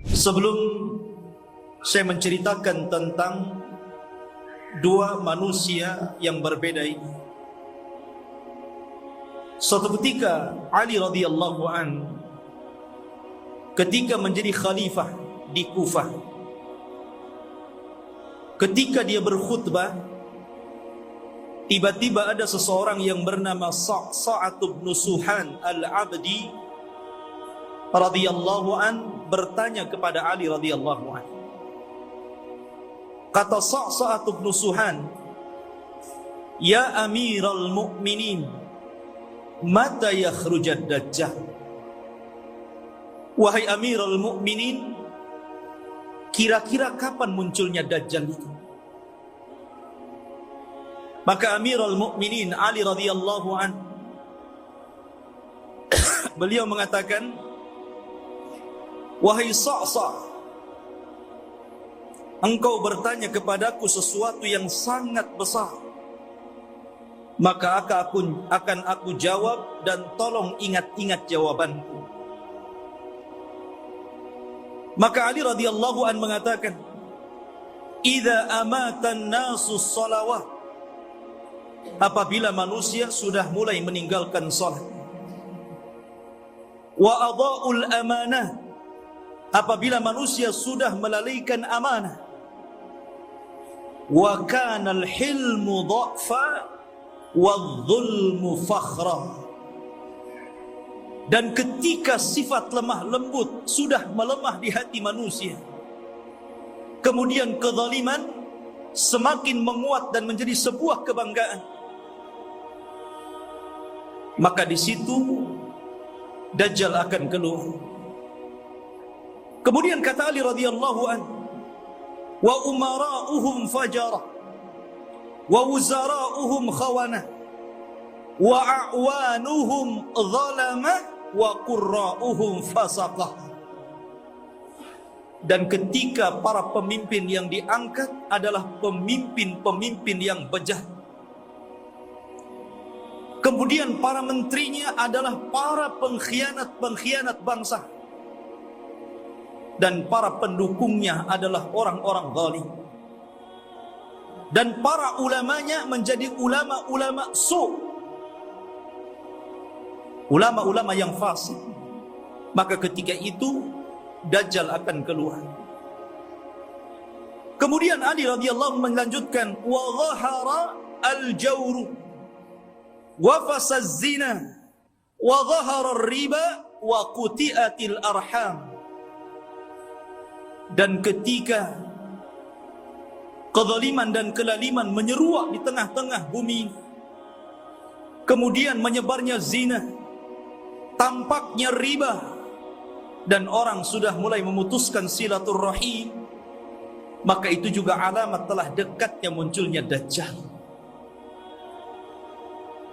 Sebelum saya menceritakan tentang dua manusia yang berbeda ini, suatu ketika Ali radhiyallahu an ketika menjadi khalifah di Kufah, ketika dia berkhutbah, tiba-tiba ada seseorang yang bernama Sa'sa'ah bin Suhan al-Abdi radhiyallahu an bertanya kepada Ali radhiyallahu an. Kata Sa'sa'ah bin Suhan, "Ya Amiral Mu'minin, mata yakhrujad Dajjal?" Wahai Amiral Mu'minin, kira-kira kapan munculnya Dajjal itu? Maka Amirul Mukminin Ali radhiyallahu an beliau mengatakan, "Wahai Sa'sa', engkau bertanya kepadaku sesuatu yang sangat besar. Maka akan aku jawab, dan tolong ingat-ingat jawabanku." Maka Ali radhiyallahu an mengatakan, "Idza amatan nasu shalawat," apabila manusia sudah mulai meninggalkan salat. "Wa adha'ul amanah," apabila manusia sudah melalaikan amanah. "Wa kana al-hilmu dha'fa wadh-dhulmu fakhra," dan ketika sifat lemah lembut sudah melemah di hati manusia, kemudian kezaliman semakin menguat dan menjadi sebuah kebanggaan, maka di situ Dajjal akan keluar. Kemudian kata Ali radhiyallahu an, "Wa umara'uhum fajara, wa wuzara'uhum khawana, wa a'wanuhum zalama, wa qurra'uhum fasaqah." Dan ketika para pemimpin yang diangkat adalah pemimpin-pemimpin yang bejat, kemudian para menterinya adalah para pengkhianat-pengkhianat bangsa, dan para pendukungnya adalah orang-orang zalim, dan para ulamanya menjadi ulama-ulama su', ulama-ulama yang fasik, maka ketika itu Dajjal akan keluar. Kemudian Ali radhiyallahu melanjutkan, "Wa dhahara al-jawru wa fasaz zina wa dhahara ar-riba wa quti'atil arham." Dan ketika kezaliman dan kelaliman menyeruak di tengah-tengah bumi, kemudian menyebarnya zina, tampaknya riba, dan orang sudah mulai memutuskan silaturrahim, maka itu juga alamat telah dekatnya munculnya Dajjal.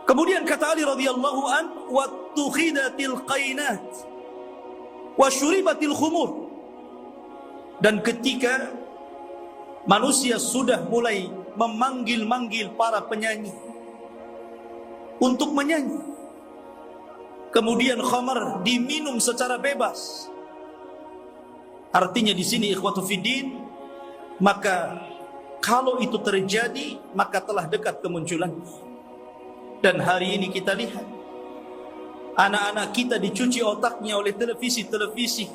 Kemudian kata Ali radhiyallahu an, "Wattukhidatil qainat wa syuribatil khumur." Dan ketika manusia sudah mulai memanggil-manggil para penyanyi untuk menyanyi, kemudian khamar diminum secara bebas. Artinya di sini ikhwatu fiddin, maka kalau itu terjadi maka telah dekat kemunculan. Dan hari ini kita lihat anak-anak kita dicuci otaknya oleh televisi-televisi.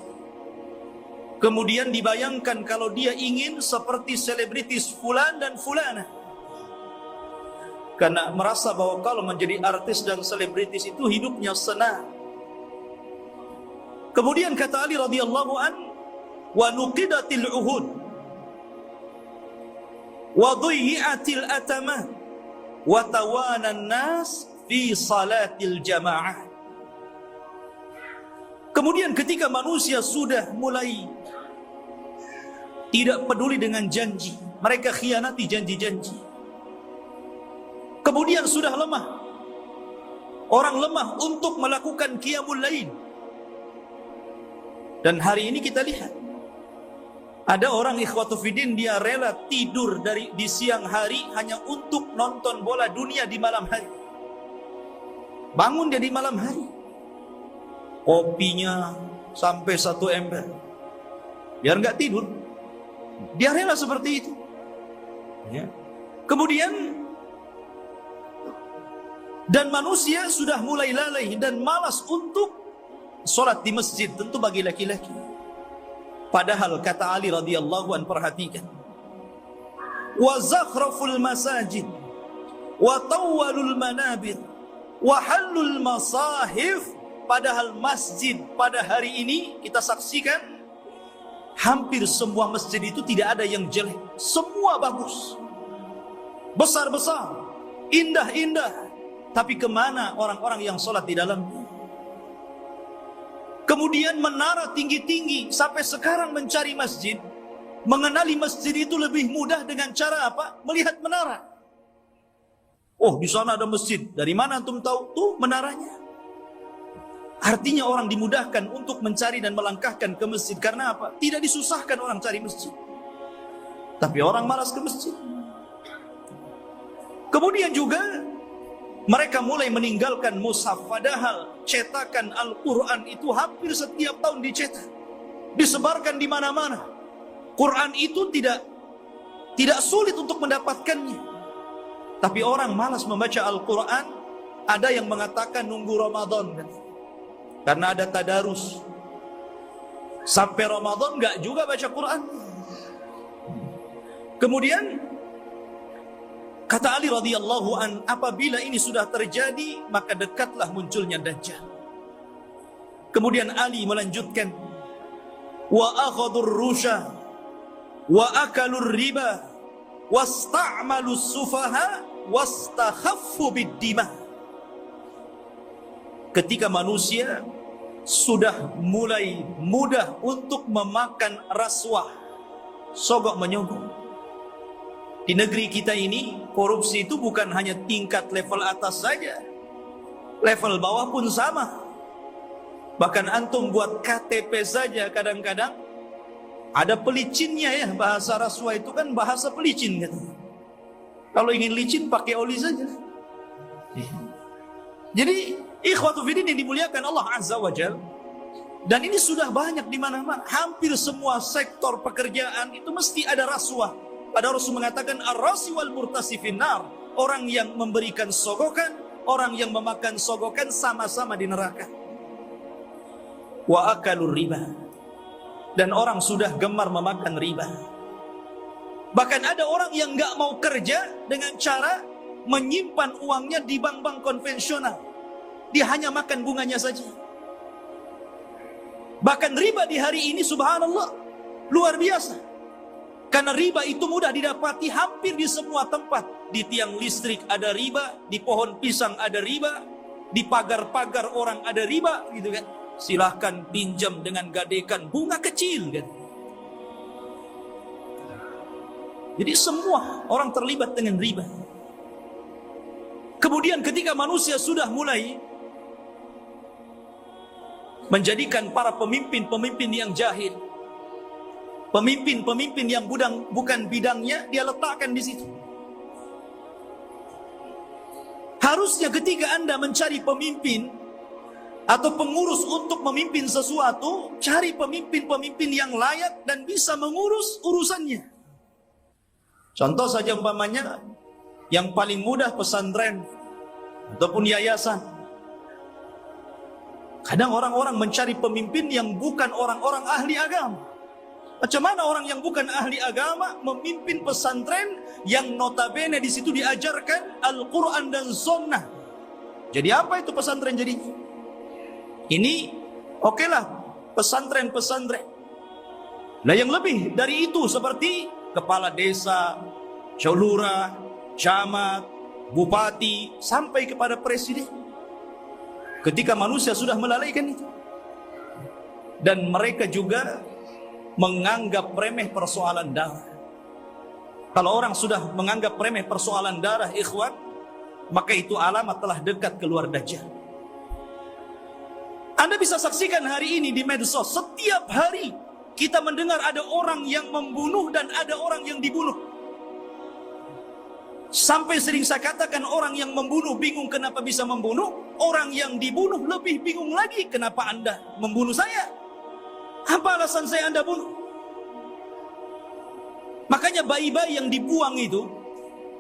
Kemudian dibayangkan kalau dia ingin seperti selebritis fulan dan fulana, karena merasa bahwa kalau menjadi artis dan selebritis itu hidupnya senang. Kemudian kata Ali radhiyallahu an, "Wa nuqidatil uhud wa dhuyyatil atamah wa tawana an-nas fi salatil jamaah." Kemudian ketika manusia sudah mulai tidak peduli dengan janji, mereka khianati janji-janji. Kemudian sudah lemah, orang lemah untuk melakukan qiyamul lail. Dan hari ini kita lihat ada orang ikhwatu fiddin, dia rela tidur di siang hari hanya untuk nonton bola dunia di malam hari. Bangun dia di malam hari, kopinya sampai 1 ember, biar nggak tidur. Dia rela seperti itu. Ya. Kemudian, dan manusia sudah mulai lalai dan malas untuk sholat di masjid, tentu bagi laki-laki. Padahal kata Ali radhiyallahu an, perhatikan, wa zakhraful masajid wa tawwalul manabir wa halul masahif. Padahal masjid pada hari ini kita saksikan hampir semua masjid itu tidak ada yang jelek, semua bagus, besar-besar, indah-indah. Tapi kemana orang-orang yang sholat di dalamnya? Kemudian menara tinggi-tinggi, sampai sekarang mencari masjid, mengenali masjid itu lebih mudah dengan cara apa? Melihat menara. Oh, di sana ada masjid. Dari mana antum tahu? Tuh menaranya. Artinya orang dimudahkan untuk mencari dan melangkahkan ke masjid. Karena apa? Tidak disusahkan orang cari masjid. Tapi orang malas ke masjid. Kemudian juga mereka mulai meninggalkan mushaf. Padahal cetakan Al-Quran itu hampir setiap tahun dicetak, disebarkan di mana-mana. Quran itu tidak sulit untuk mendapatkannya. Tapi orang malas membaca Al-Quran. Ada yang mengatakan nunggu Ramadan, karena ada tadarus. Sampai Ramadan enggak juga baca Quran. Kemudian kata Ali radhiyallahu an, apabila ini sudah terjadi, maka dekatlah munculnya Dajjal. Kemudian Ali melanjutkan, wa akhadur rusha wa akalur riba wasta'malus sufaha wastakhaffu bid-dima. Ketika manusia sudah mulai mudah untuk memakan rasuah, sogok menyogok. Di negeri kita ini, korupsi itu bukan hanya tingkat level atas saja, level bawah pun sama. Bahkan antum buat KTP saja kadang-kadang ada pelicinnya ya. Bahasa rasuah itu kan bahasa pelicin katanya. Kalau ingin licin pakai oli saja. Jadi ikhwatu fiddin yang dimuliakan Allah Azza wa Jal, dan ini sudah banyak di mana-mana. Hampir semua sektor pekerjaan itu mesti ada rasuah. Pada Rasul mengatakan ar-rasi wal murtasi finnar. Orang yang memberikan sogokan, orang yang memakan sogokan sama-sama di neraka. Wa akalur riba. Dan orang sudah gemar memakan riba. Bahkan ada orang yang nggak mau kerja dengan cara menyimpan uangnya di bank-bank konvensional. Dia hanya makan bunganya saja. Bahkan riba di hari ini subhanallah luar biasa. Karena riba itu mudah didapati hampir di semua tempat. Di tiang listrik ada riba, di pohon pisang ada riba, di pagar-pagar orang ada riba, gitu kan. Silahkan pinjam dengan gadekan bunga kecil kan. Jadi semua orang terlibat dengan riba. Kemudian ketika manusia sudah mulai menjadikan para pemimpin-pemimpin yang jahil, pemimpin-pemimpin yang bukan bidangnya, dia letakkan di situ. Harusnya ketika Anda mencari pemimpin atau pengurus untuk memimpin sesuatu, cari pemimpin-pemimpin yang layak dan bisa mengurus urusannya. Contoh saja umpamanya, yang paling mudah pesantren ataupun yayasan. Kadang orang-orang mencari pemimpin yang bukan orang-orang ahli agama. Macam mana orang yang bukan ahli agama memimpin pesantren yang notabene di situ diajarkan Al-Quran dan Sunnah? Jadi apa itu pesantren jadinya? Ini okelah pesantren-pesantren. Nah yang lebih dari itu seperti kepala desa, lurah, camat, bupati, sampai kepada presiden. Ketika manusia sudah melalaikan itu, dan mereka juga menganggap remeh persoalan darah. Kalau orang sudah menganggap remeh persoalan darah, ikhwan, maka itu alamat telah dekat keluar Dajjal. Anda bisa saksikan hari ini di medsos, setiap hari kita mendengar ada orang yang membunuh dan ada orang yang dibunuh. Sampai sering saya katakan, orang yang membunuh bingung kenapa bisa membunuh, orang yang dibunuh lebih bingung lagi kenapa Anda membunuh saya. Apa alasan saya Anda bunuh? Makanya bayi-bayi yang dibuang itu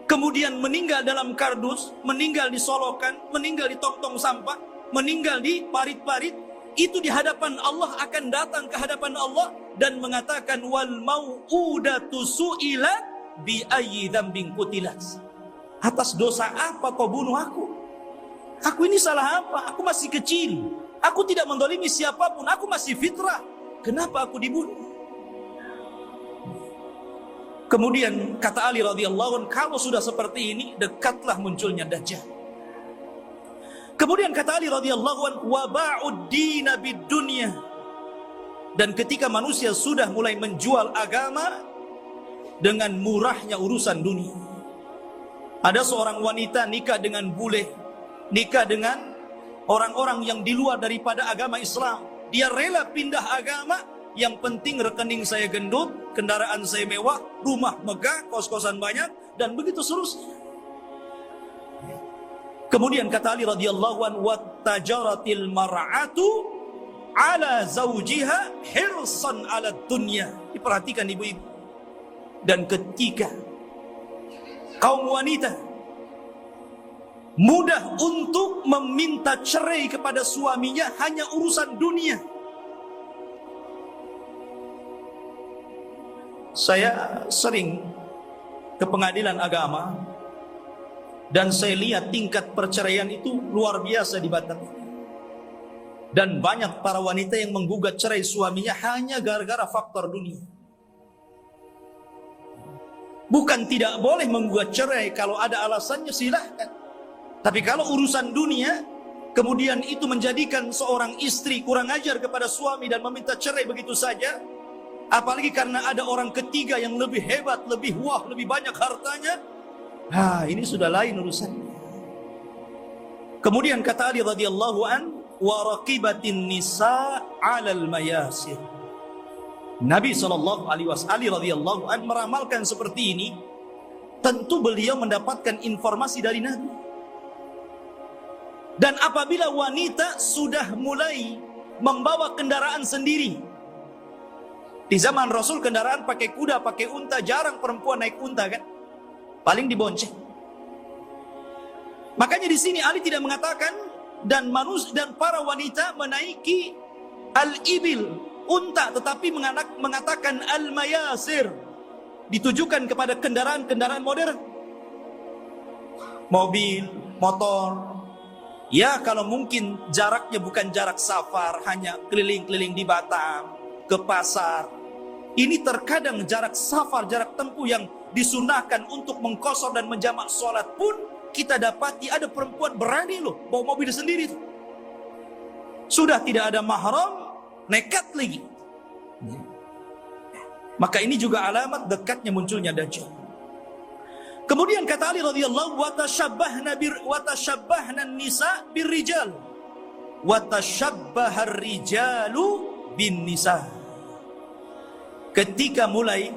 kemudian meninggal dalam kardus, meninggal di solokan, meninggal di tong-tong sampah, meninggal di parit-parit, itu di hadapan Allah akan datang ke hadapan Allah dan mengatakan, wal mau'udatu su'ilat bi ayyi dzambin qutilat. Atas dosa apa kau bunuh aku? Aku ini salah apa? Aku masih kecil. Aku tidak mendolimi siapapun. Aku masih fitrah. Kenapa aku dibunuh? Kemudian kata Ali radhiyallahu anhu, kalau sudah seperti ini, dekatlah munculnya Dajjal. Kemudian kata Ali radhiyallahu anhu, wa ba'ud dina bid dunya. Dan ketika manusia sudah mulai menjual agama dengan murahnya urusan dunia. Ada seorang wanita nikah dengan bule, nikah dengan orang-orang yang di luar daripada agama Islam. Dia rela pindah agama, yang penting rekening saya gendut, kendaraan saya mewah, rumah megah, kos-kosan banyak, dan begitu seterusnya. Kemudian kata Ali radhiyallahu anhu, wattajaratil mar'atu ala zawjiha hirsan ala dunya. Diperhatikan ibu-ibu. Dan ketika kaum wanita mudah untuk meminta cerai kepada suaminya hanya urusan dunia. Saya sering ke pengadilan agama dan saya lihat tingkat perceraian itu luar biasa di Batam. Dan banyak para wanita yang menggugat cerai suaminya hanya gara-gara faktor dunia. Bukan tidak boleh menggugat cerai, kalau ada alasannya silahkan. Tapi kalau urusan dunia, kemudian itu menjadikan seorang istri kurang ajar kepada suami dan meminta cerai begitu saja, apalagi karena ada orang ketiga yang lebih hebat, lebih wah, lebih banyak hartanya, ini sudah lain urusannya. Kemudian kata Ali radhiyallahu an, wa raqibatin nisa 'alal mayasir. Nabi SAW radhiyallahu an meramalkan seperti ini. Tentu beliau mendapatkan informasi dari Nabi. Dan apabila wanita sudah mulai membawa kendaraan sendiri, di zaman Rasul kendaraan pakai kuda, pakai unta, jarang perempuan naik unta kan, paling dibonceng. Makanya di sini Ali tidak mengatakan dan para wanita menaiki al-ibil, unta, tetapi mengatakan al-mayasir, ditujukan kepada kendaraan-kendaraan modern, mobil, motor. Ya, kalau mungkin jaraknya bukan jarak safar, hanya keliling-keliling di Batam, ke pasar. Ini terkadang jarak safar, jarak tempuh yang disunahkan untuk mengqashar dan menjamak sholat pun kita dapati ada perempuan berani loh bawa mobil sendiri. Sudah tidak ada mahram, nekat lagi. Maka ini juga alamat dekatnya munculnya Dajjal. Kemudian kata Ali radhiyallahu watashabbahna nisa birrijal watashabbahar rijalu bin nisa. Ketika mulai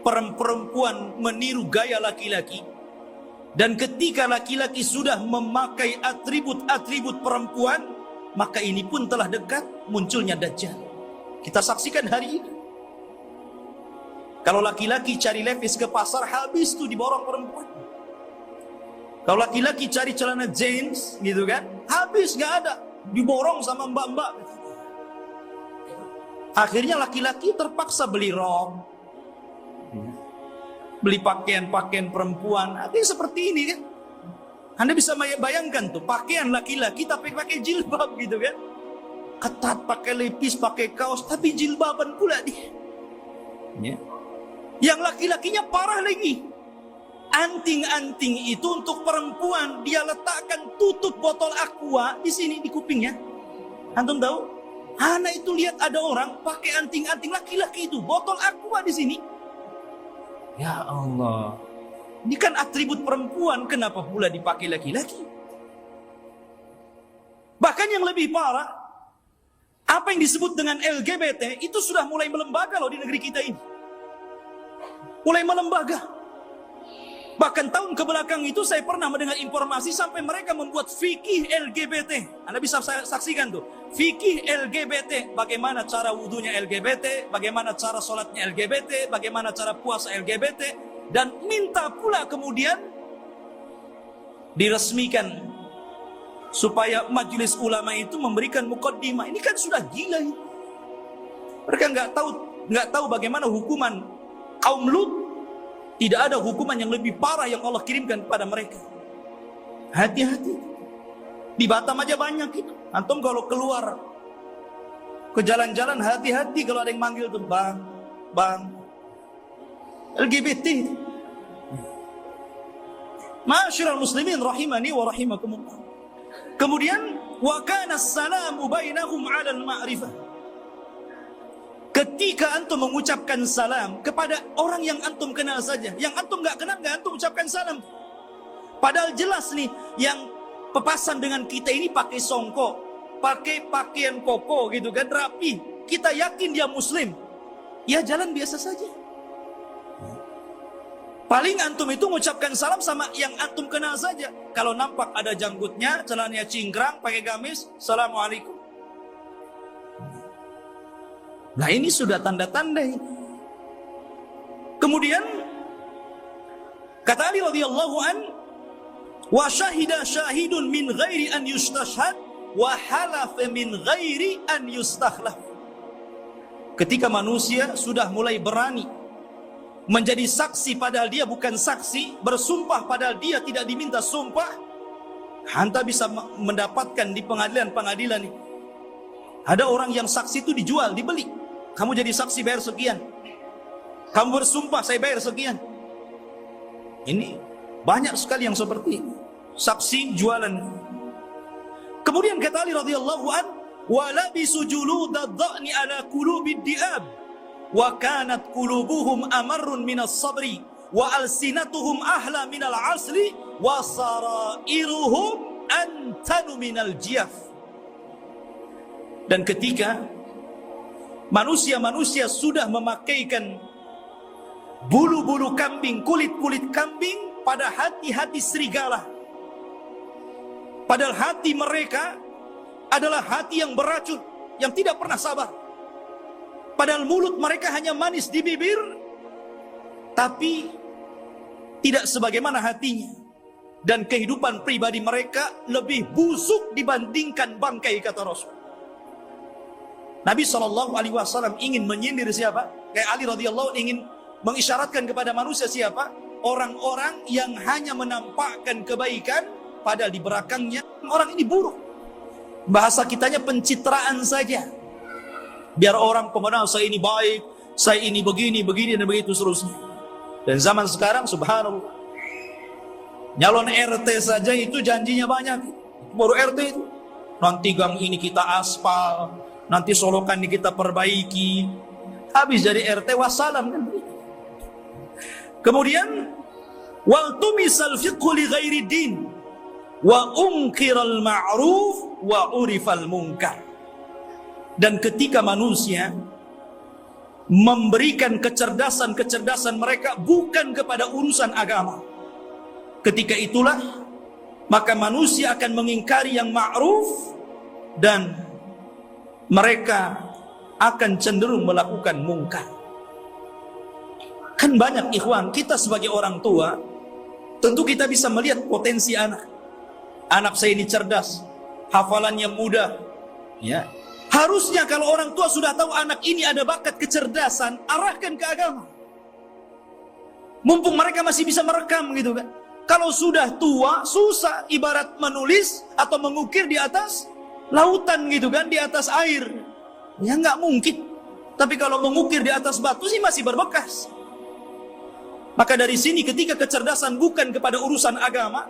perempuan meniru gaya laki-laki, dan ketika laki-laki sudah memakai atribut-atribut perempuan, maka ini pun telah dekat munculnya Dajjal. Kita saksikan hari ini. Kalau laki-laki cari levis ke pasar, habis tuh diborong perempuan. Kalau laki-laki cari celana jeans gitu kan, habis gak ada, diborong sama mbak-mbak. Akhirnya laki-laki terpaksa beli rok, beli pakaian-pakaian perempuan. Artinya seperti ini kan. Anda bisa bayangkan tuh, pakaian laki-laki tapi pakai jilbab gitu kan. Ketat, pakai lepis, pakai kaos, tapi jilbaban pula dia. Ya. Yang laki-lakinya parah lagi. Anting-anting itu untuk perempuan, dia letakkan tutup botol aqua di sini di kupingnya. Antum tahu? Anak itu lihat ada orang pakai anting-anting laki-laki itu, botol aqua di sini. Ya Allah. Ini kan atribut perempuan, kenapa pula dipakai laki-laki? Bahkan yang lebih parah, apa yang disebut dengan LGBT itu sudah mulai melembaga loh di negeri kita ini. Mulai melembaga. Bahkan tahun kebelakang itu saya pernah mendengar informasi sampai mereka membuat fikih LGBT. Anda bisa saksikan tuh. Fikih LGBT. Bagaimana cara wudunya LGBT. Bagaimana cara sholatnya LGBT. Bagaimana cara puasa LGBT. Dan minta pula kemudian diresmikan. Supaya majelis ulama itu memberikan mukaddimah. Ini kan sudah gila ini. Mereka nggak tahu bagaimana hukuman kaum Lut. Tidak ada hukuman yang lebih parah yang Allah kirimkan kepada mereka. Hati-hati. Di Batam aja banyak itu. Antum kalau keluar ke jalan-jalan, hati-hati kalau ada yang manggil tuh, bang, LGBT. Ma'asyiral muslimin rahimani wa rahimakumullah. Kemudian wa kana as-salamu bainahum 'alal ma'rifah. Ketika antum mengucapkan salam kepada orang yang antum kenal saja, yang antum nggak kenal nggak antum ucapkan salam. Padahal jelas nih, yang pepasan dengan kita ini pakai songkok, pakai pakaian koko gitu kan, rapi. Kita yakin dia muslim, ya jalan biasa saja. Paling antum itu mengucapkan salam sama yang antum kenal saja. Kalau nampak ada janggutnya, celananya cingkrang, pakai gamis, assalamualaikum. Nah ini sudah tanda-tanda ini. Kemudian kata Ali radhiyallahu an, wa syahida syahidun min ghairi an yustashhad wa halafa min ghairi an yustakhlaf. Ketika manusia sudah mulai berani menjadi saksi padahal dia bukan saksi, bersumpah padahal dia tidak diminta sumpah, anda bisa mendapatkan di pengadilan-pengadilan ini. Ada orang yang saksi itu dijual, dibeli. Kamu jadi saksi bayar sekian. Kamu bersumpah saya bayar sekian. Ini banyak sekali yang seperti ini. Saksi jualan. Kemudian kata Ali radhiyallahu an, wa labisu juludad dha'ni ala qulubid di'ab wa kanat qulubuhum amarrun minas sabri wa alsinatuhum ahla minal asli wa sarairuhum antanu minal jiyaf. Dan ketika manusia-manusia sudah memakaikan bulu-bulu kambing, kulit-kulit kambing pada hati-hati serigala. Padahal hati mereka adalah hati yang beracun, yang tidak pernah sabar. Padahal mulut mereka hanya manis di bibir, tapi tidak sebagaimana hatinya. Dan kehidupan pribadi mereka lebih busuk dibandingkan bangkai, kata Rasul. Nabi SAW ingin menyindir siapa? Kayak Ali radhiyallahu ingin mengisyaratkan kepada manusia siapa? Orang-orang yang hanya menampakkan kebaikan, padahal di belakangnya orang ini buruk. Bahasa kitanya pencitraan saja. Biar orang mengenal saya ini baik, saya ini begini, dan begitu seterusnya. Dan zaman sekarang subhanallah, nyalon RT saja itu janjinya banyak. Baru RT itu, nanti gang ini kita aspal, nanti solokan ini kita perbaiki. Habis jadi RT wassalam kan. Kemudian wal tumisal fiqhu li ghairi din wa unkiral ma'ruf wa urifal munkar. Dan ketika manusia memberikan kecerdasan mereka bukan kepada urusan agama, ketika itulah maka manusia akan mengingkari yang ma'ruf dan mereka akan cenderung melakukan mungkar. Kan banyak ikhwan, kita sebagai orang tua tentu kita bisa melihat potensi anak. Anak saya ini cerdas, hafalannya mudah, ya. Harusnya kalau orang tua sudah tahu anak ini ada bakat kecerdasan, arahkan ke agama. Mumpung mereka masih bisa merekam gitu kan. Kalau sudah tua, susah, ibarat menulis atau mengukir di atas lautan gitu kan, di atas air. Ya nggak mungkin. Tapi kalau mengukir di atas batu sih masih berbekas. Maka dari sini ketika kecerdasan bukan kepada urusan agama,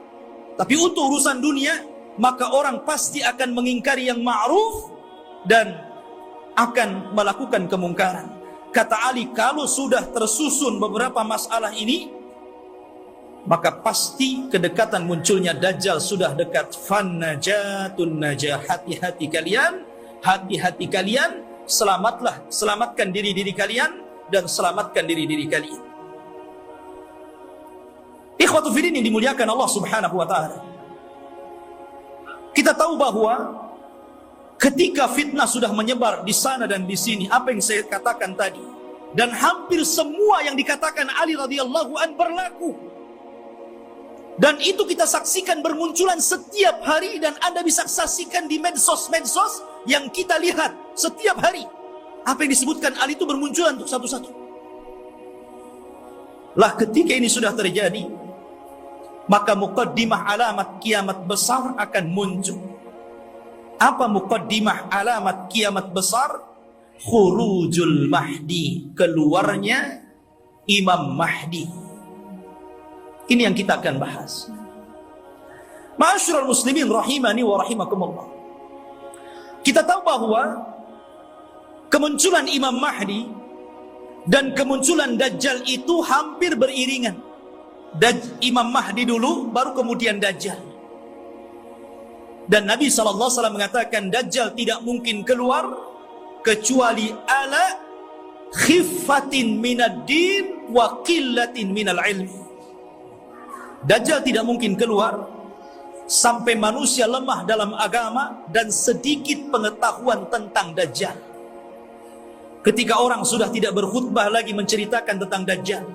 tapi untuk urusan dunia, maka orang pasti akan mengingkari yang ma'ruf dan akan melakukan kemungkaran. Kata Ali, kalau sudah tersusun beberapa masalah ini, maka pasti kedekatan munculnya Dajjal sudah dekat. Fannajatun najah, hati-hati kalian, selamatlah, selamatkan diri kalian dan selamatkan diri kalian. Ikhwatu fillah yang dimuliakan Allah Subhanahu wa taala. Kita tahu bahwa ketika fitnah sudah menyebar di sana dan di sini, apa yang saya katakan tadi, dan hampir semua yang dikatakan Ali radhiyallahu an berlaku. Dan itu kita saksikan bermunculan setiap hari, dan Anda bisa saksikan di medsos-medsos yang kita lihat setiap hari. Apa yang disebutkan Ali itu bermunculan untuk satu-satu. Lah ketika ini sudah terjadi, maka muqaddimah alamat kiamat besar akan muncul. Apa muqaddimah alamat kiamat besar? Khurujul Mahdi, keluarnya Imam Mahdi. Ini yang kita akan bahas. Ma'asyiral muslimin rahimani wa rahimakumullah. Kita tahu bahwa kemunculan Imam Mahdi dan kemunculan Dajjal itu hampir beriringan. Imam Mahdi dulu, baru kemudian Dajjal. Dan Nabi SAW mengatakan Dajjal tidak mungkin keluar kecuali ala khiffatin minad din wa qillatin minal ilmi. Dajjal tidak mungkin keluar sampai manusia lemah dalam agama dan sedikit pengetahuan tentang Dajjal. Ketika orang sudah tidak berkhutbah lagi menceritakan tentang Dajjal,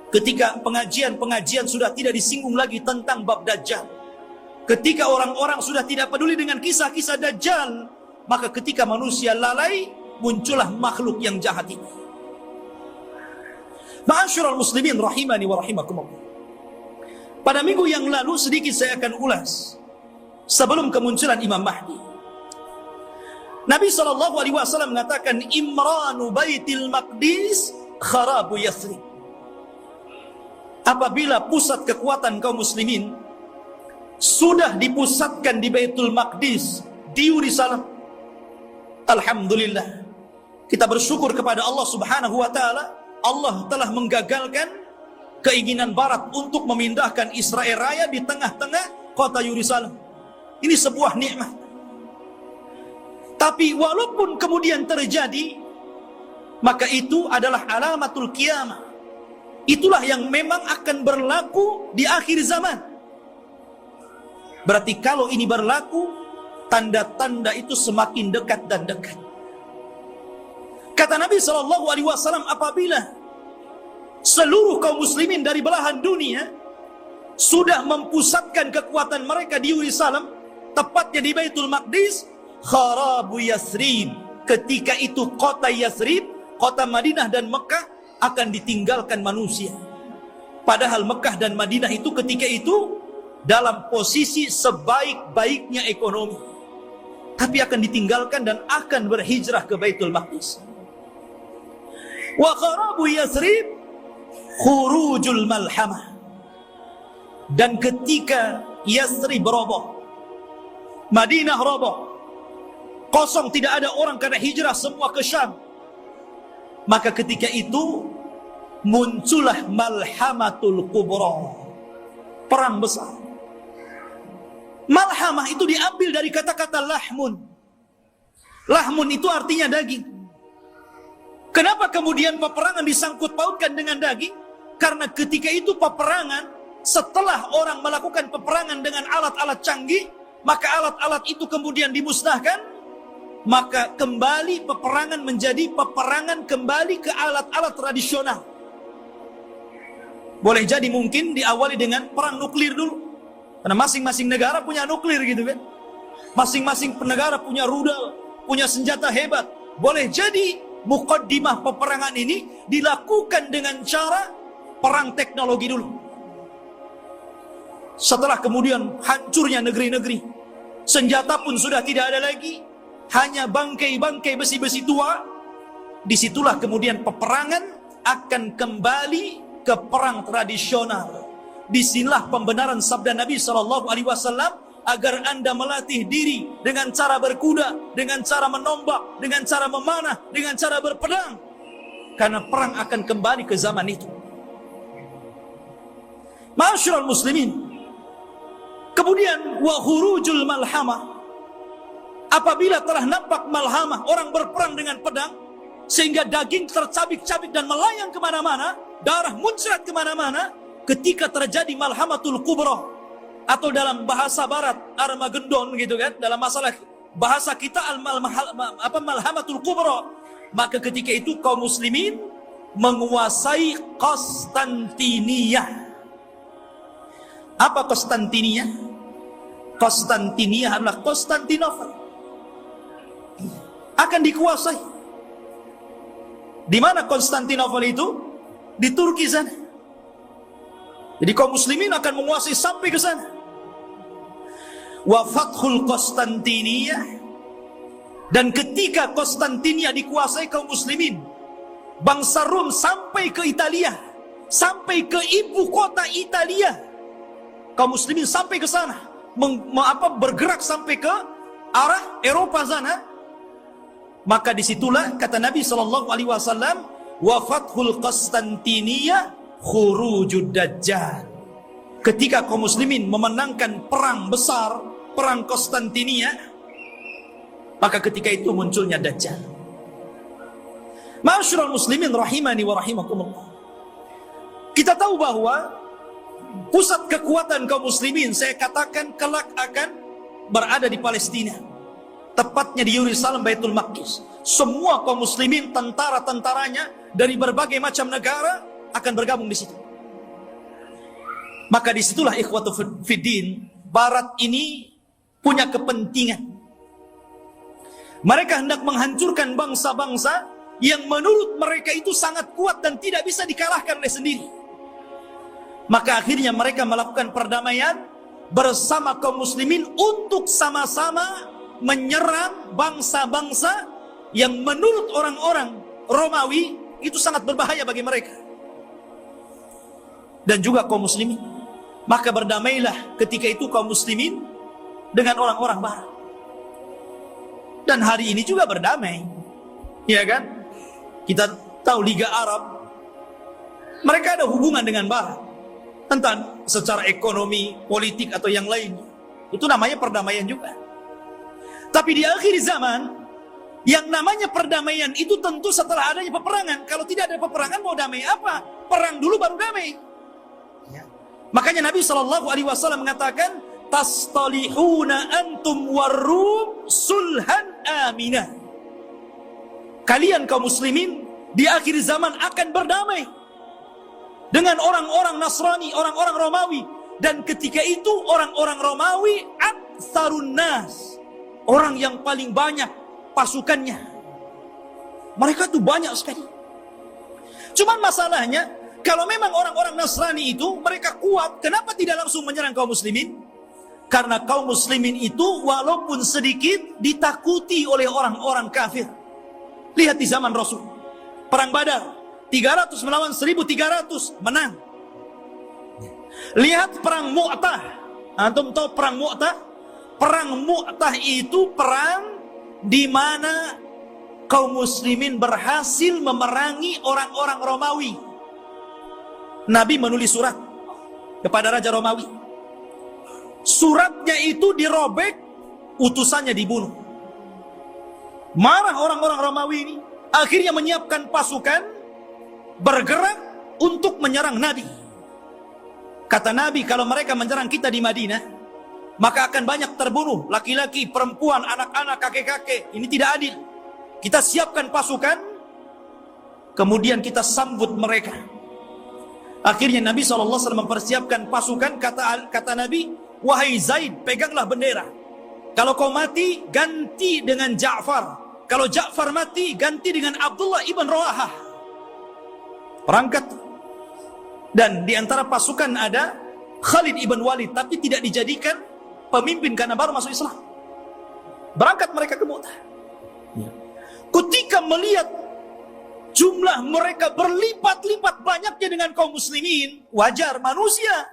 ketika pengajian-pengajian sudah tidak disinggung lagi tentang bab Dajjal, ketika orang-orang sudah tidak peduli dengan kisah-kisah Dajjal, maka ketika manusia lalai, muncullah makhluk yang jahat ini. Ma'asyiral muslimin rahimani wa rahimakumullah. Pada minggu yang lalu sedikit saya akan ulas sebelum kemunculan Imam Mahdi. Nabi SAW mengatakan Imranu Baitil Maqdis kharabu Yathrib. Apabila pusat kekuatan kaum muslimin sudah dipusatkan di Baitul Maqdis, di Yerusalem, alhamdulillah, kita bersyukur kepada Allah Subhanahu wa taala. Allah telah menggagalkan keinginan barat untuk memindahkan Israel Raya di tengah-tengah kota Yerusalem. Ini sebuah nikmat. Tapi walaupun kemudian terjadi, maka itu adalah alamatul kiamah. Itulah yang memang akan berlaku di akhir zaman. Berarti kalau ini berlaku, tanda-tanda itu semakin dekat dan dekat. Kata Nabi SAW, apabila seluruh kaum muslimin dari belahan dunia sudah mempusatkan kekuatan mereka di Yerusalem, tepatnya di Baitul Maqdis, kharabu Yathrib. Ketika itu kota Yathrib, kota Madinah dan Mekah akan ditinggalkan manusia. Padahal Mekah dan Madinah itu ketika itu dalam posisi sebaik-baiknya ekonomi, tapi akan ditinggalkan dan akan berhijrah ke Baitul Maqdis. Wa kharabu Yathrib khurujul malhamah. Dan ketika Yathrib roboh, Madinah roboh, kosong, tidak ada orang karena hijrah semua ke Syam, maka ketika itu muncullah malhamatul kubra, perang besar. Malhamah itu diambil dari kata-kata lahmun. Lahmun itu artinya daging. Kenapa kemudian peperangan disangkut pautkan dengan daging? Karena ketika itu peperangan, setelah orang melakukan peperangan dengan alat-alat canggih, maka alat-alat itu kemudian dimusnahkan, maka kembali peperangan menjadi peperangan kembali ke alat-alat tradisional. Boleh jadi mungkin diawali dengan perang nuklir dulu, karena masing-masing negara punya nuklir gitu kan. Masing-masing negara punya rudal, punya senjata hebat. Boleh jadi muqaddimah peperangan ini dilakukan dengan cara perang teknologi dulu. Setelah kemudian hancurnya negeri-negeri, senjata pun sudah tidak ada lagi, hanya bangkai-bangkai besi-besi tua. Disitulah kemudian peperangan akan kembali ke perang tradisional. Disinilah pembenaran sabda Nabi SAW, agar Anda melatih diri dengan cara berkuda, dengan cara menombak, dengan cara memanah, dengan cara berpedang. Karena perang akan kembali ke zaman itu. Ma'asyiral muslimin, kemudian wa khurujul malhamah. Apabila telah nampak malhamah, orang berperang dengan pedang, sehingga daging tercabik-cabik dan melayang kemana-mana, darah muncrat kemana-mana, ketika terjadi malhamatul kubra, atau dalam bahasa barat Armageddon gitu kan, dalam masalah bahasa kita malhamatul kubra, maka ketika itu kaum muslimin menguasai Konstantinia. Apa Konstantinia? Konstantinia adalah Konstantinopel. Akan dikuasai. Di mana Konstantinopel itu? Di Turki sana. Jadi kaum muslimin akan menguasai sampai ke sana. Wa fathul Konstantinia, dan ketika Konstantinia dikuasai kaum muslimin, bangsa Rom sampai ke Italia, sampai ke ibu kota Italia, kaum muslimin sampai ke sana, bergerak sampai ke arah Eropa sana. Maka disitulah kata Nabi SAW, wa fathul Konstantinia khurujud dajjal. Ketika kaum muslimin memenangkan perang besar, perang Konstantinia, maka ketika itu munculnya dajjal. Ma'asyiral muslimin rahimani wa rahimakumullah. Kita tahu bahwa pusat kekuatan kaum muslimin, saya katakan kelak akan berada di Palestina, tepatnya di Yerusalem, Baitul Maqdis. Semua kaum muslimin, tentara-tentaranya dari berbagai macam negara akan bergabung di situ. Maka disitulah ikhwatu fiddin, Barat ini punya kepentingan. Mereka hendak menghancurkan bangsa-bangsa yang menurut mereka itu sangat kuat dan tidak bisa dikalahkan oleh sendiri. Maka akhirnya mereka melakukan perdamaian bersama kaum muslimin untuk sama-sama menyerang bangsa-bangsa yang menurut orang-orang Romawi itu sangat berbahaya bagi mereka dan juga kaum muslimin. Maka berdamailah ketika itu kaum muslimin dengan orang-orang Barat. Dan hari ini juga berdamai, ya kan? Kita tahu Liga Arab, mereka ada hubungan dengan Barat, entah secara ekonomi, politik atau yang lain. Itu namanya perdamaian juga. Tapi di akhir zaman, yang namanya perdamaian itu tentu setelah adanya peperangan. Kalau tidak ada peperangan, mau damai apa? Perang dulu baru damai. Ya. Makanya Nabi SAW mengatakan, tastalihuna antum warrum sulhan aminah. Kalian kaum muslimin di akhir zaman akan berdamai dengan orang-orang Nasrani, orang-orang Romawi. Dan ketika itu orang-orang Romawi aktsarun nas, orang yang paling banyak pasukannya. Mereka tuh banyak sekali. Cuman masalahnya, kalau memang orang-orang Nasrani itu mereka kuat, kenapa tidak langsung menyerang kaum muslimin? Karena kaum muslimin itu walaupun sedikit ditakuti oleh orang-orang kafir. Lihat di zaman Rasul, perang Badar, 300 melawan 1.300, menang. Lihat perang Mu'tah. Antum tahu perang Mu'tah? Perang Mu'tah itu perang di mana kaum muslimin berhasil memerangi orang-orang Romawi. Nabi menulis surat kepada Raja Romawi. Suratnya itu dirobek, utusannya dibunuh. Marah orang-orang Romawi ini, akhirnya menyiapkan pasukan bergerak untuk menyerang Nabi. Kata Nabi, kalau mereka menyerang kita di Madinah, maka akan banyak terbunuh, laki-laki, perempuan, anak-anak, kakek-kakek. Ini tidak adil. Kita siapkan pasukan, kemudian kita sambut mereka. Akhirnya Nabi SAW mempersiapkan pasukan. Kata Nabi, wahai Zaid, peganglah bendera. Kalau kau mati, ganti dengan Ja'far. Kalau Ja'far mati, ganti dengan Abdullah ibn Rawahah. Perangkat. Dan di antara pasukan ada Khalid ibn Walid, tapi tidak dijadikan pemimpin karena baru masuk Islam. Berangkat mereka ke Mu'tah. Ketika melihat jumlah mereka berlipat-lipat banyaknya dengan kaum muslimin, wajar manusia.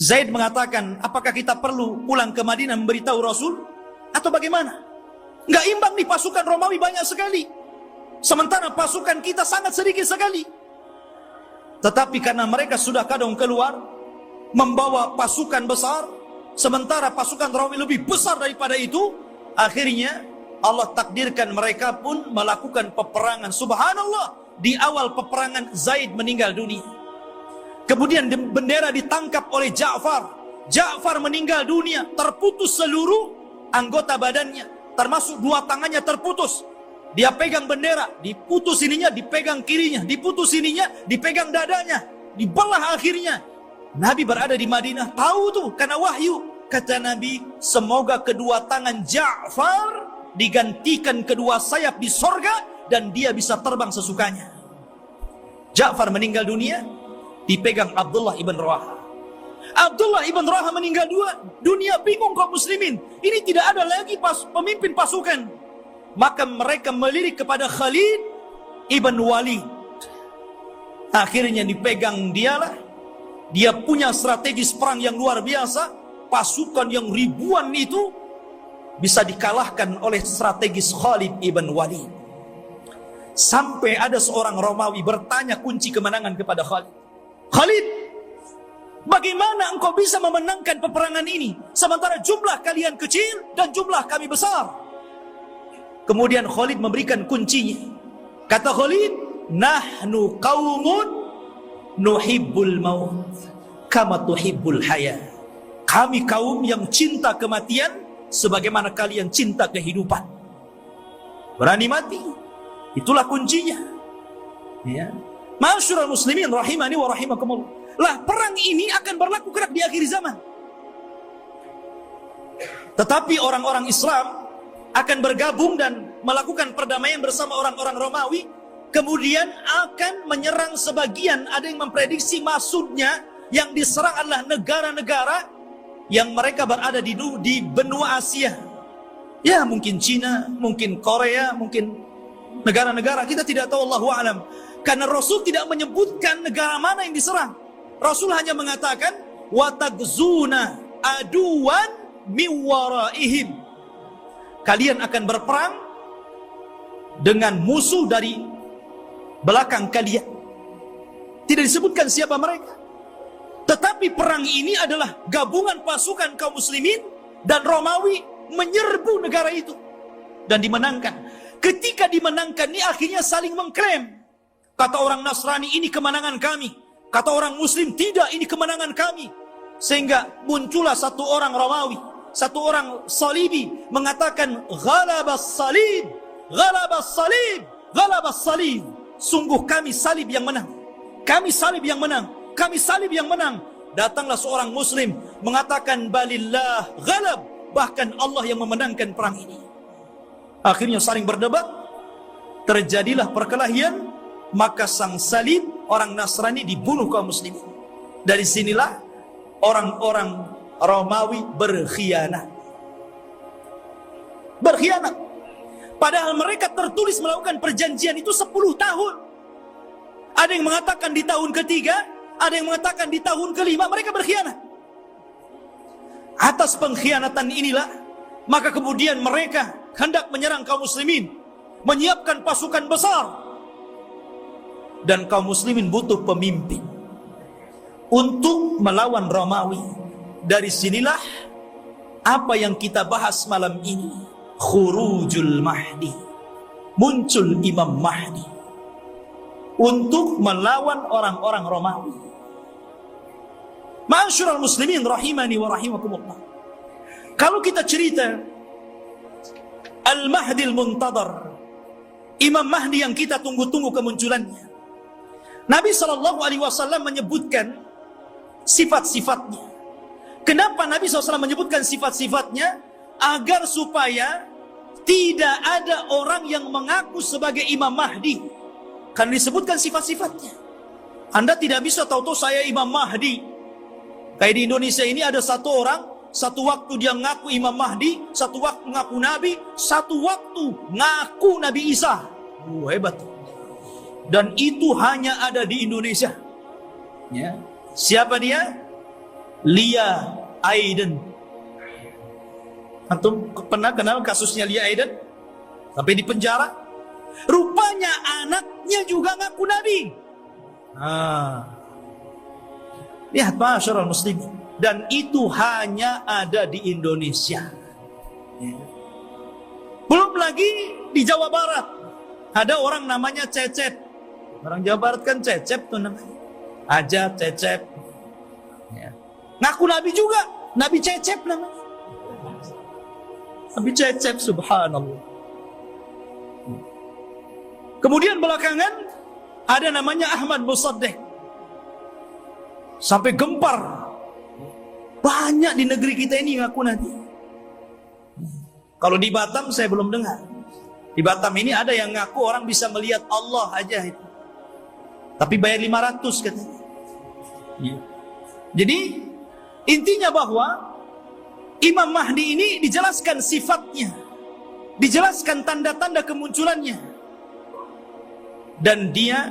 Zaid mengatakan, apakah kita perlu pulang ke Madinah memberitahu Rasul? Atau bagaimana? Nggak imbang nih, pasukan Romawi banyak sekali, sementara pasukan kita sangat sedikit sekali. Tetapi karena mereka sudah kadang keluar membawa pasukan besar, sementara pasukan Romawi lebih besar daripada itu, akhirnya Allah takdirkan mereka pun melakukan peperangan. Subhanallah, di awal peperangan Zaid meninggal dunia. Kemudian bendera ditangkap oleh Ja'far. Ja'far meninggal dunia, terputus seluruh anggota badannya, termasuk dua tangannya terputus. Dia pegang bendera, diputus ininya, dipegang kirinya, diputus ininya, dipegang dadanya, dibelah akhirnya. Nabi berada di Madinah, tahu tuh karena wahyu. Kata Nabi, semoga kedua tangan Ja'far digantikan kedua sayap di sorga dan dia bisa terbang sesukanya. Ja'far meninggal dunia, dipegang Abdullah ibn Rawaha. Abdullah ibn Rawaha meninggal dunia, bingung kaum muslimin. Ini tidak ada lagi pemimpin pasukan. Maka mereka melirik kepada Khalid ibn Walid. Akhirnya dipegang dialah. Dia punya strategis perang yang luar biasa. Pasukan yang ribuan itu bisa dikalahkan oleh strategis Khalid ibn Walid. Sampai ada seorang Romawi bertanya kunci kemenangan kepada Khalid. Khalid, bagaimana engkau bisa memenangkan peperangan ini sementara jumlah kalian kecil dan jumlah kami besar? Kemudian Khalid memberikan kuncinya. Kata Khalid, nahnu qaumun nuhibbul maut kama tuhibbul haya. Kami kaum yang cinta kematian sebagaimana kalian cinta kehidupan. Berani mati, itulah kuncinya. Ya. Ma'asyiral muslimin rahimani wa rahimakumullah. Lah perang ini akan berlaku kelak di akhir zaman. Tetapi orang-orang Islam akan bergabung dan melakukan perdamaian bersama orang-orang Romawi. Kemudian akan menyerang sebagian. Ada yang memprediksi maksudnya yang diserang adalah negara-negara yang mereka berada di benua Asia. Ya mungkin Cina, mungkin Korea, mungkin negara-negara kita tidak tahu, Allahu a'lam. Karena Rasul tidak menyebutkan negara mana yang diserang. Rasul hanya mengatakan watagzuna aduwan miwaraihim. Kalian akan berperang dengan musuh dari belakang kalian. Tidak disebutkan siapa mereka. Tetapi perang ini adalah gabungan pasukan kaum muslimin dan Romawi menyerbu negara itu dan dimenangkan. Ketika dimenangkan ini akhirnya saling mengklaim. Kata orang Nasrani, ini kemenangan kami. Kata orang Muslim, tidak, ini kemenangan kami. Sehingga muncullah satu orang Romawi, satu orang Salibi mengatakan, Ghalabas salib, Ghalabas salib, Ghalabas salib. Sungguh kami salib yang menang. Kami salib yang menang. Kami salib yang menang. Datanglah seorang Muslim mengatakan, Balillah ghalab. Bahkan Allah yang memenangkan perang ini. Akhirnya saling berdebat. Terjadilah perkelahian. Maka sang salib, orang Nasrani dibunuh kaum muslimin. Dari sinilah orang-orang Romawi berkhianat. Berkhianat. Padahal mereka tertulis melakukan perjanjian itu 10 tahun. Ada yang mengatakan di tahun ketiga, ada yang mengatakan di tahun kelima, mereka berkhianat. Atas pengkhianatan inilah, maka kemudian mereka hendak menyerang kaum muslimin, menyiapkan pasukan besar. Dan kaum muslimin butuh pemimpin untuk melawan Romawi. Dari sinilah apa yang kita bahas malam ini, khurujul Mahdi. Muncul Imam Mahdi untuk melawan orang-orang Romawi. Ma'asyiral muslimin rahimani wa rahimakumullah. Kalau kita cerita Al-Mahdi Al-Muntadhar, Imam Mahdi yang kita tunggu-tunggu kemunculannya, Nabi SAW menyebutkan sifat-sifatnya. Kenapa Nabi SAW menyebutkan sifat-sifatnya? Agar supaya tidak ada orang yang mengaku sebagai Imam Mahdi. Karena disebutkan sifat-sifatnya. Anda tidak bisa tahu-tahu saya Imam Mahdi. Kayak di Indonesia ini ada satu orang, satu waktu dia ngaku Imam Mahdi, satu waktu ngaku Nabi, satu waktu ngaku Nabi Isa. Hebat. Dan itu hanya ada di Indonesia. Ya. Siapa dia? Lia Aiden. Antum pernah kenal kasusnya Lia Aiden? Sampai di penjara. Rupanya anaknya juga ngaku Nabi. Lihat masyarakat muslim. Dan itu hanya ada di Indonesia. Ya. Belum lagi di Jawa Barat. Ada orang namanya Cecep. Orang Jawa Barat kan Cecep tuh namanya. Ajab, Cecep. Ya. Ngaku Nabi juga. Nabi Cecep namanya. Nabi Cecep, subhanallah. Kemudian belakangan ada namanya Ahmad Musaddiq. Sampai gempar. Banyak di negeri kita ini ngaku Nabi. Kalau di Batam saya belum dengar. Di Batam ini ada yang ngaku orang bisa melihat Allah aja itu. Tapi bayar 500 katanya. Ya. Jadi intinya bahwa Imam Mahdi ini dijelaskan sifatnya, dijelaskan tanda-tanda kemunculannya, dan dia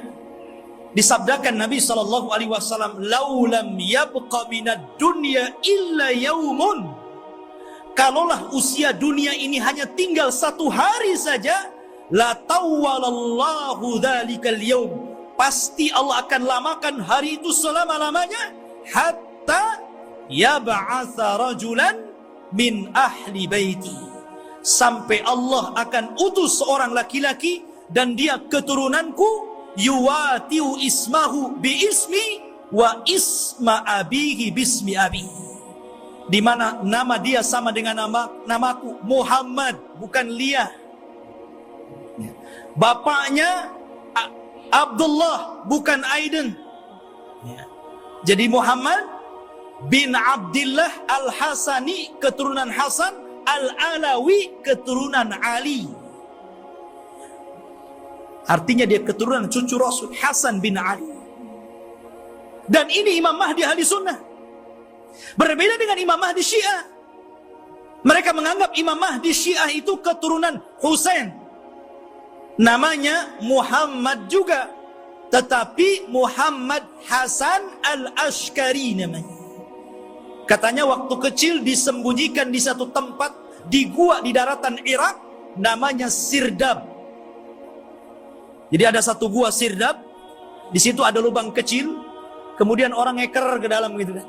disabdakan Nabi SAW, "Laulam yabqa minad dunya illa yaumun." Kalaulah usia dunia ini hanya tinggal 1 hari saja, la tawwalallahu dzalikal yaum. Pasti Allah akan lamakan hari itu selama-lamanya, hatta yab'atsa rajulan min ahli baiti. Sampai Allah akan utus seorang laki-laki dan dia keturunanku, yuwatiu ismahu bi ismi wa isma abihi bismi abi. Di mana nama dia sama dengan namaku, Muhammad, bukan Lia. Bapaknya Abdullah, bukan Aiden. Jadi Muhammad bin Abdullah Al-Hasani, keturunan Hasan, Al-Alawi, keturunan Ali. Artinya dia keturunan cucu Rasul, Hasan bin Ali. Dan ini Imam Mahdi ahli sunnah. Berbeda dengan Imam Mahdi Syiah. Mereka menganggap Imam Mahdi Syiah itu keturunan Husain. Namanya Muhammad juga, tetapi Muhammad Hasan Al-Ashkari namanya. Katanya waktu kecil disembunyikan di satu tempat di gua di daratan Irak, namanya Sirdab. Jadi ada satu gua Sirdab, di situ ada lubang kecil, kemudian orang ngeker ke dalam gitu kan.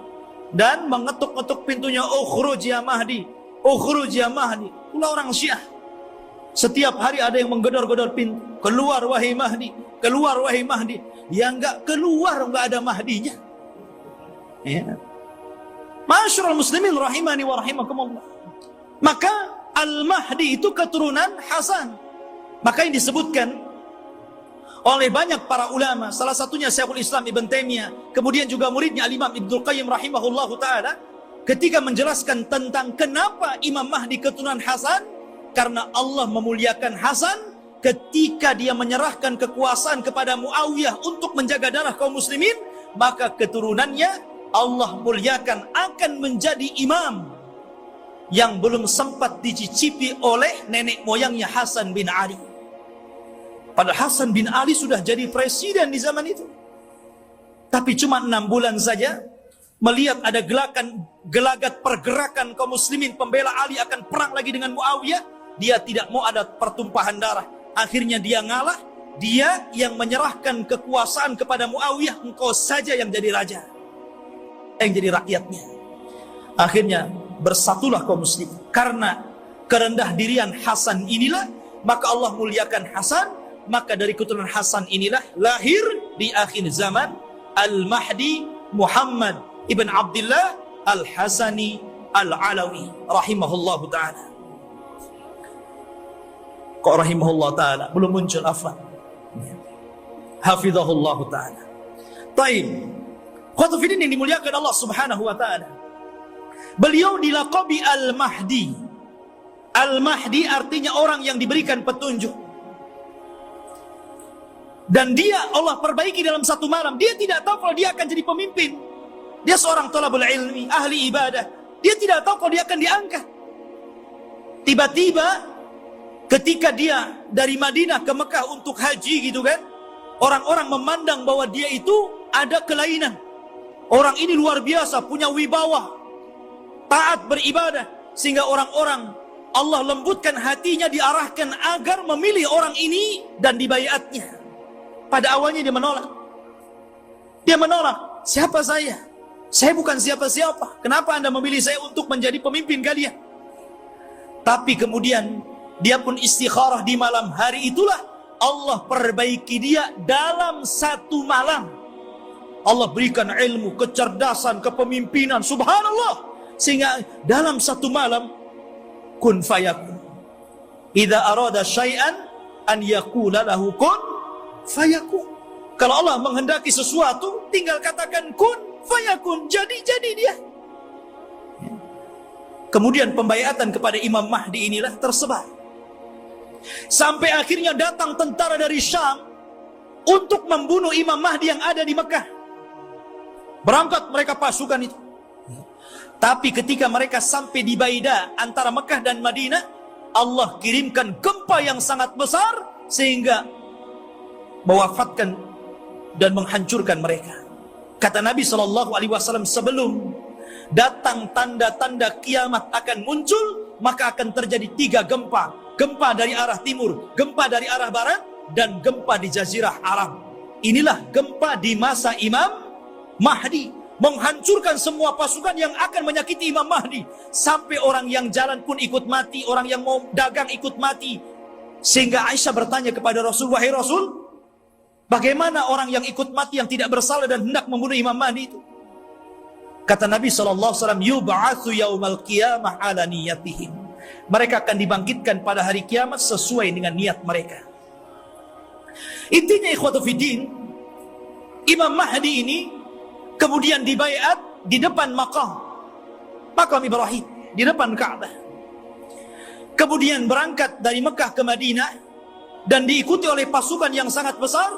Dan mengetuk-ketuk pintunya, "Ukhruj ya Mahdi, ukhruj ya Mahdi." Itulah orang Syiah. Setiap hari ada yang menggedor-gedor pintu, "Keluar wahai Mahdi, keluar wahai Mahdi." Yang enggak keluar, enggak ada Mahdinya. Ya. Ma'asyiral muslimin rahimani wa rahimakumullah. Maka Al-Mahdi itu keturunan Hasan. Maka yang disebutkan oleh banyak para ulama, salah satunya Syekhul Islam Ibn Taimiyah, kemudian juga muridnya Al-Imam Ibnul Qayyim rahimahullahu ta'ala, ketika menjelaskan tentang kenapa Imam Mahdi keturunan Hasan, karena Allah memuliakan Hasan ketika dia menyerahkan kekuasaan kepada Muawiyah untuk menjaga darah kaum muslimin, maka keturunannya Allah muliakan akan menjadi imam yang belum sempat dicicipi oleh nenek moyangnya Hasan bin Ali. Padahal Hasan bin Ali sudah jadi presiden di zaman itu. Tapi cuma 6 bulan saja, melihat ada gelagat pergerakan kaum muslimin pembela Ali akan perang lagi dengan Muawiyah, dia tidak mau ada pertumpahan darah. Akhirnya dia ngalah, dia yang menyerahkan kekuasaan kepada Muawiyah, engkau saja yang jadi raja, yang jadi rakyatnya. Akhirnya bersatulah kaum muslimin. Karena kerendah dirian Hasan inilah, maka Allah muliakan Hasan. Maka dari keturunan Hasan inilah lahir di akhir zaman Al-Mahdi Muhammad ibn Abdullah Al-Hasani Al-Alawi rahimahullahu ta'ala. Kok rahimahullah ta'ala? Belum muncul, afwan. Hafizahullahu ta'ala. Taib. Khotufidin yang dimuliakan Allah subhanahu wa ta'ala, beliau dilaqabi Al-Mahdi. Al-Mahdi artinya orang yang diberikan petunjuk. Dan dia Allah perbaiki dalam satu malam. Dia tidak tahu kalau dia akan jadi pemimpin. Dia seorang thalabul ilmi, ahli ibadah. Dia tidak tahu kalau dia akan diangkat. Tiba-tiba ketika dia dari Madinah ke Mekah untuk haji gitu kan, orang-orang memandang bahwa dia itu ada kelainan. Orang ini luar biasa, punya wibawa, taat beribadah, sehingga orang-orang Allah lembutkan hatinya, diarahkan agar memilih orang ini dan dibaiatnya. Pada awalnya dia menolak. Dia menolak. Siapa saya? Saya bukan siapa-siapa. Kenapa Anda memilih saya untuk menjadi pemimpin kalian? Tapi kemudian dia pun istikharah di malam hari itulah Allah perbaiki dia dalam satu malam. Allah berikan ilmu, kecerdasan, kepemimpinan, subhanallah. Sehingga dalam satu malam, kun fayakun. Idza arada syai'an an yaqula lahu kun fayakun. Kalau Allah menghendaki sesuatu, tinggal katakan kun fayakun, jadi dia. Kemudian pembaiatan kepada Imam Mahdi inilah tersebar. Sampai akhirnya datang tentara dari Syam untuk membunuh Imam Mahdi yang ada di Mekah. Berangkat mereka pasukan itu. Tapi ketika mereka sampai di Baida antara Mekah dan Madinah, Allah kirimkan gempa yang sangat besar sehingga mewafatkan dan menghancurkan mereka. Kata Nabi SAW, sebelum datang tanda-tanda kiamat akan muncul, maka akan terjadi 3 gempa. Gempa dari arah timur, gempa dari arah barat, dan gempa di Jazirah Arab. Inilah gempa di masa Imam Mahdi, menghancurkan semua pasukan yang akan menyakiti Imam Mahdi. Sampai orang yang jalan pun ikut mati, orang yang mau dagang ikut mati. Sehingga Aisyah bertanya kepada Rasul, wahai Rasul, bagaimana orang yang ikut mati yang tidak bersalah dan hendak membunuh Imam Mahdi itu? Kata Nabi SAW, yub'atsu yaumal qiyamah ala niyatihim. Mereka akan dibangkitkan pada hari kiamat sesuai dengan niat mereka. Intinya ikhwatu fiddin, Imam Mahdi ini kemudian dibaiat di depan makam Ibrahim, di depan Ka'bah. Kemudian berangkat dari Mekah ke Madinah dan diikuti oleh pasukan yang sangat besar.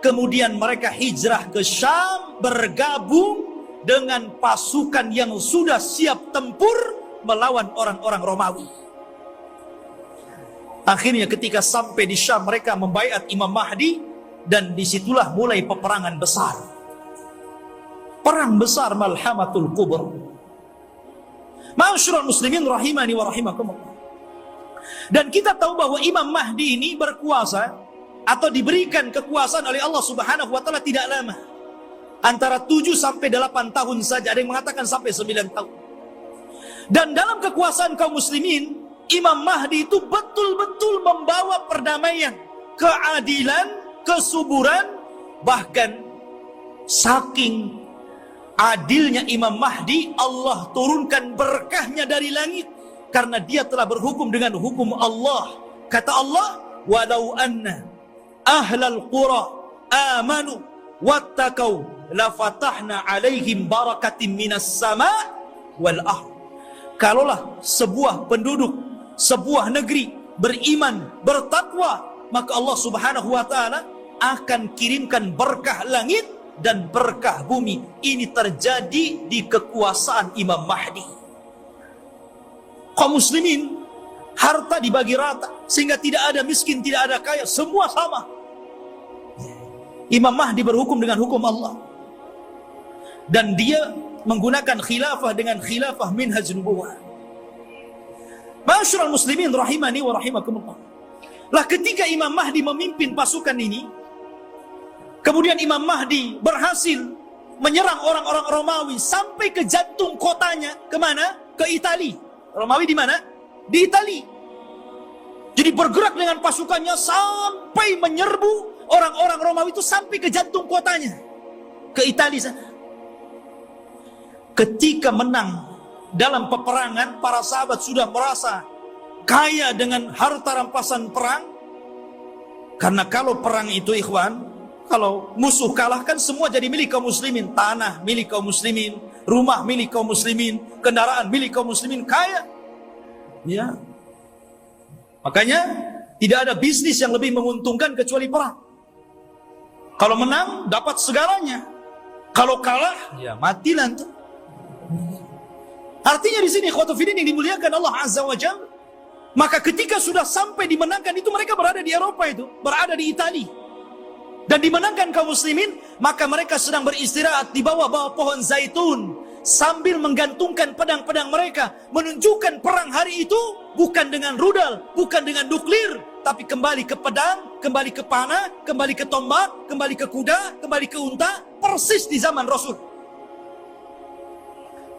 Kemudian mereka hijrah ke Syam, bergabung dengan pasukan yang sudah siap tempur melawan orang-orang Romawi. Akhirnya ketika sampai di Syam, mereka membaiat Imam Mahdi, dan disitulah mulai peperangan besar. Perang besar Malhamatul Kubra. Ma'asyiral muslimin rahimani wa rahimakumullah. Dan kita tahu bahwa Imam Mahdi ini berkuasa atau diberikan kekuasaan oleh Allah Subhanahu wa taala tidak lama. Antara 7 sampai 8 tahun saja, ada yang mengatakan sampai 9 tahun. Dan dalam kekuasaan kaum muslimin, Imam Mahdi itu betul-betul membawa perdamaian, keadilan, kesuburan. Bahkan saking adilnya Imam Mahdi, Allah turunkan berkahnya dari langit, karena dia telah berhukum dengan hukum Allah. Kata Allah, walau anna ahlal qura amanu wattaqau lafatahna alaihim barakatim minas sama' wal ardh. Kalaulah sebuah penduduk, sebuah negeri beriman, bertakwa, maka Allah Subhanahu wa taala akan kirimkan berkah langit dan berkah bumi. Ini terjadi di kekuasaan Imam Mahdi. Kaum muslimin, harta dibagi rata sehingga tidak ada miskin, tidak ada kaya, semua sama. Imam Mahdi berhukum dengan hukum Allah, dan dia menggunakan khilafah dengan khilafah minhaj nubuwah. Ma'asyiral muslimin rahimani wa rahimakumullah. Lah ketika Imam Mahdi memimpin pasukan ini, kemudian Imam Mahdi berhasil menyerang orang-orang Romawi sampai ke jantung kotanya. Kemana? Ke Itali. Romawi di mana? Di Itali. Jadi bergerak dengan pasukannya sampai menyerbu orang-orang Romawi itu sampai ke jantung kotanya, ke Itali sana. Ketika menang dalam peperangan, para sahabat sudah merasa kaya dengan harta rampasan perang. Karena kalau perang itu ikhwan, kalau musuh kalah kan semua jadi milik kaum muslimin. Tanah milik kaum muslimin, rumah milik kaum muslimin, kendaraan milik kaum muslimin, kaya. Ya. Makanya tidak ada bisnis yang lebih menguntungkan kecuali perang. Kalau menang dapat segalanya. Kalau kalah ya mati lantas. Artinya di sini ikhwatu fiddin yang dimuliakan Allah Azza wa Jalla, maka ketika sudah sampai dimenangkan itu, mereka berada di Eropa itu, berada di Itali, dan dimenangkan kaum muslimin, maka mereka sedang beristirahat di bawah pohon zaitun sambil menggantungkan pedang-pedang mereka, menunjukkan perang hari itu bukan dengan rudal, bukan dengan nuklir, tapi kembali ke pedang, kembali ke panah, kembali ke tombak, kembali ke kuda, kembali ke unta, persis di zaman Rasul.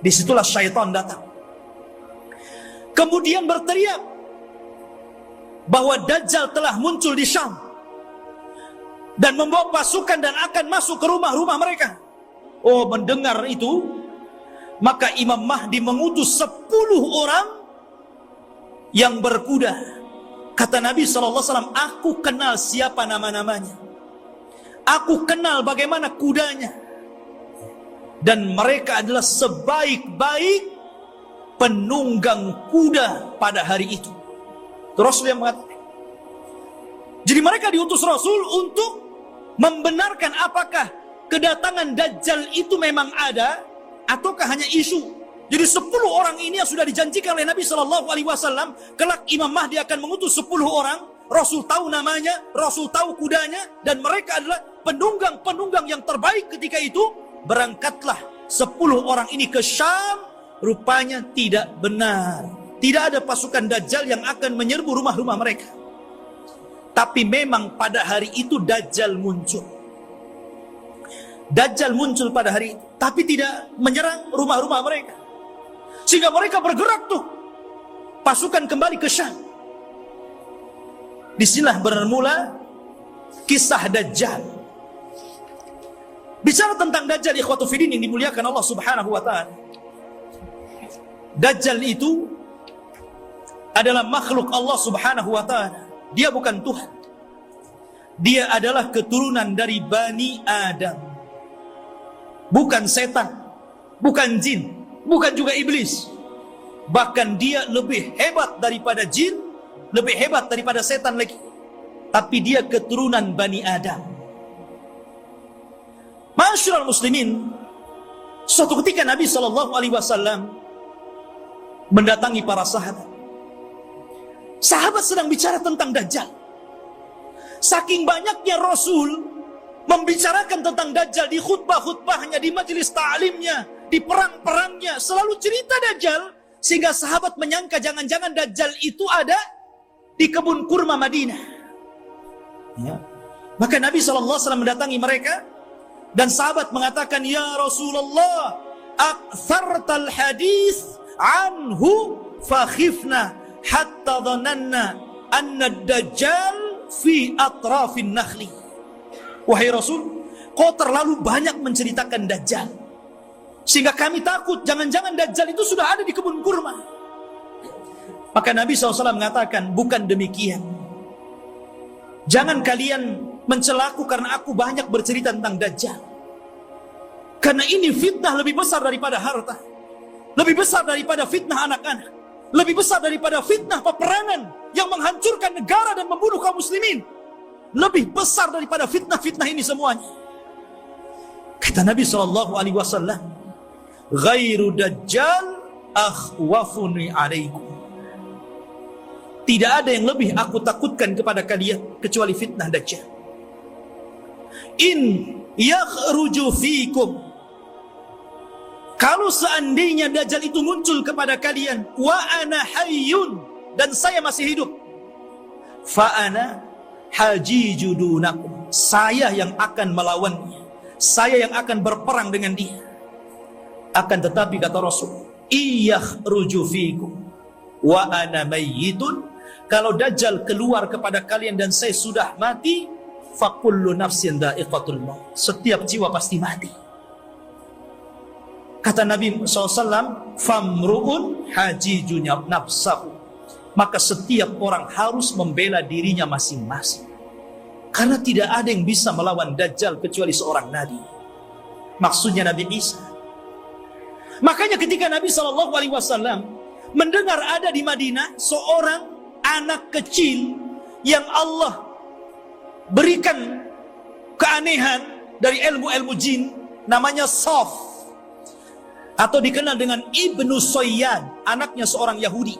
Disitulah syaitan datang. Kemudian berteriak bahwa Dajjal telah muncul di Syam dan membawa pasukan dan akan masuk ke rumah-rumah mereka. mendengar itu, maka Imam Mahdi mengutus 10 orang yang berkuda. Kata Nabi SAW, aku kenal siapa nama-namanya, aku kenal bagaimana kudanya, dan mereka adalah sebaik-baik penunggang kuda pada hari itu. Rasul yang mengatakan. Jadi mereka diutus Rasul untuk membenarkan apakah kedatangan Dajjal itu memang ada ataukah hanya isu. Jadi 10 orang ini yang sudah dijanjikan oleh Nabi SAW, kelak Imam Mahdi akan mengutus 10 orang. Rasul tahu namanya, Rasul tahu kudanya, dan mereka adalah penunggang-penunggang yang terbaik ketika itu. Berangkatlah 10 orang ini ke Syam. Rupanya tidak benar, tidak ada pasukan Dajjal yang akan menyerbu rumah-rumah mereka. Tapi memang pada hari itu Dajjal muncul. Dajjal muncul pada hari itu, tapi tidak menyerang rumah-rumah mereka. Sehingga mereka bergerak tuh, pasukan kembali ke Syam. Disinilah bermula kisah Dajjal. Bicara tentang Dajjal, ikhwatu fiddin yang dimuliakan Allah Subhanahu wa ta'ala. Dajjal itu adalah makhluk Allah Subhanahu wa ta'ala. Dia bukan Tuhan. Dia adalah keturunan dari Bani Adam. Bukan setan, bukan jin, bukan juga iblis. Bahkan dia lebih hebat daripada jin, lebih hebat daripada setan lagi. Tapi dia keturunan Bani Adam. Ma'asyiral muslimin, suatu ketika Nabi SAW mendatangi para sahabat. Sahabat sedang bicara tentang Dajjal. Saking banyaknya Rasul membicarakan tentang Dajjal di khutbah-khutbahnya, di majelis ta'limnya, di perang-perangnya, selalu cerita Dajjal, sehingga sahabat menyangka jangan-jangan Dajjal itu ada di kebun kurma Madinah. Ya. Maka Nabi SAW mendatangi mereka, dan sahabat mengatakan, ya Rasulullah, aktsartal hadis anhu fakhifna hatta dhananna anna ad-dajjal fi atrafin nakhli. Wahai Rasul, kau terlalu banyak menceritakan Dajjal, sehingga kami takut jangan-jangan Dajjal itu sudah ada di kebun kurma. Maka Nabi SAW mengatakan, bukan demikian. Jangan kalian mencelaku karena aku banyak bercerita tentang Dajjal. Karena ini fitnah lebih besar daripada harta, lebih besar daripada fitnah anak-anak, lebih besar daripada fitnah peperangan yang menghancurkan negara dan membunuh kaum muslimin. Lebih besar daripada fitnah-fitnah ini semuanya. Kata Nabi SAW, ghairu Dajjal akhwafuni alaikum. Tidak ada yang lebih aku takutkan kepada kalian kecuali fitnah Dajjal. In yakhruju fikum, kalau seandainya Dajjal itu muncul kepada kalian, wa ana hayyun, dan saya masih hidup, fa ana hajiju dunakum, saya yang akan melawannya, saya yang akan berperang dengan dia. Akan tetapi kata Rasul, iyakhruju fikum wa ana mayyitun, kalau Dajjal keluar kepada kalian dan saya sudah mati, fa kullu nafsin dha'iqatul maut, setiap jiwa pasti mati. Kata Nabi SAW, famru'un hajijunya nafsahu, maka setiap orang harus membela dirinya masing-masing. Karena tidak ada yang bisa melawan Dajjal kecuali seorang Nabi. Maksudnya Nabi Isa. Makanya ketika Nabi SAW mendengar ada di Madinah seorang anak kecil yang Allah berikan keanehan dari ilmu-ilmu jin, namanya Saf, atau dikenal dengan Ibnu Soyyad, anaknya seorang Yahudi.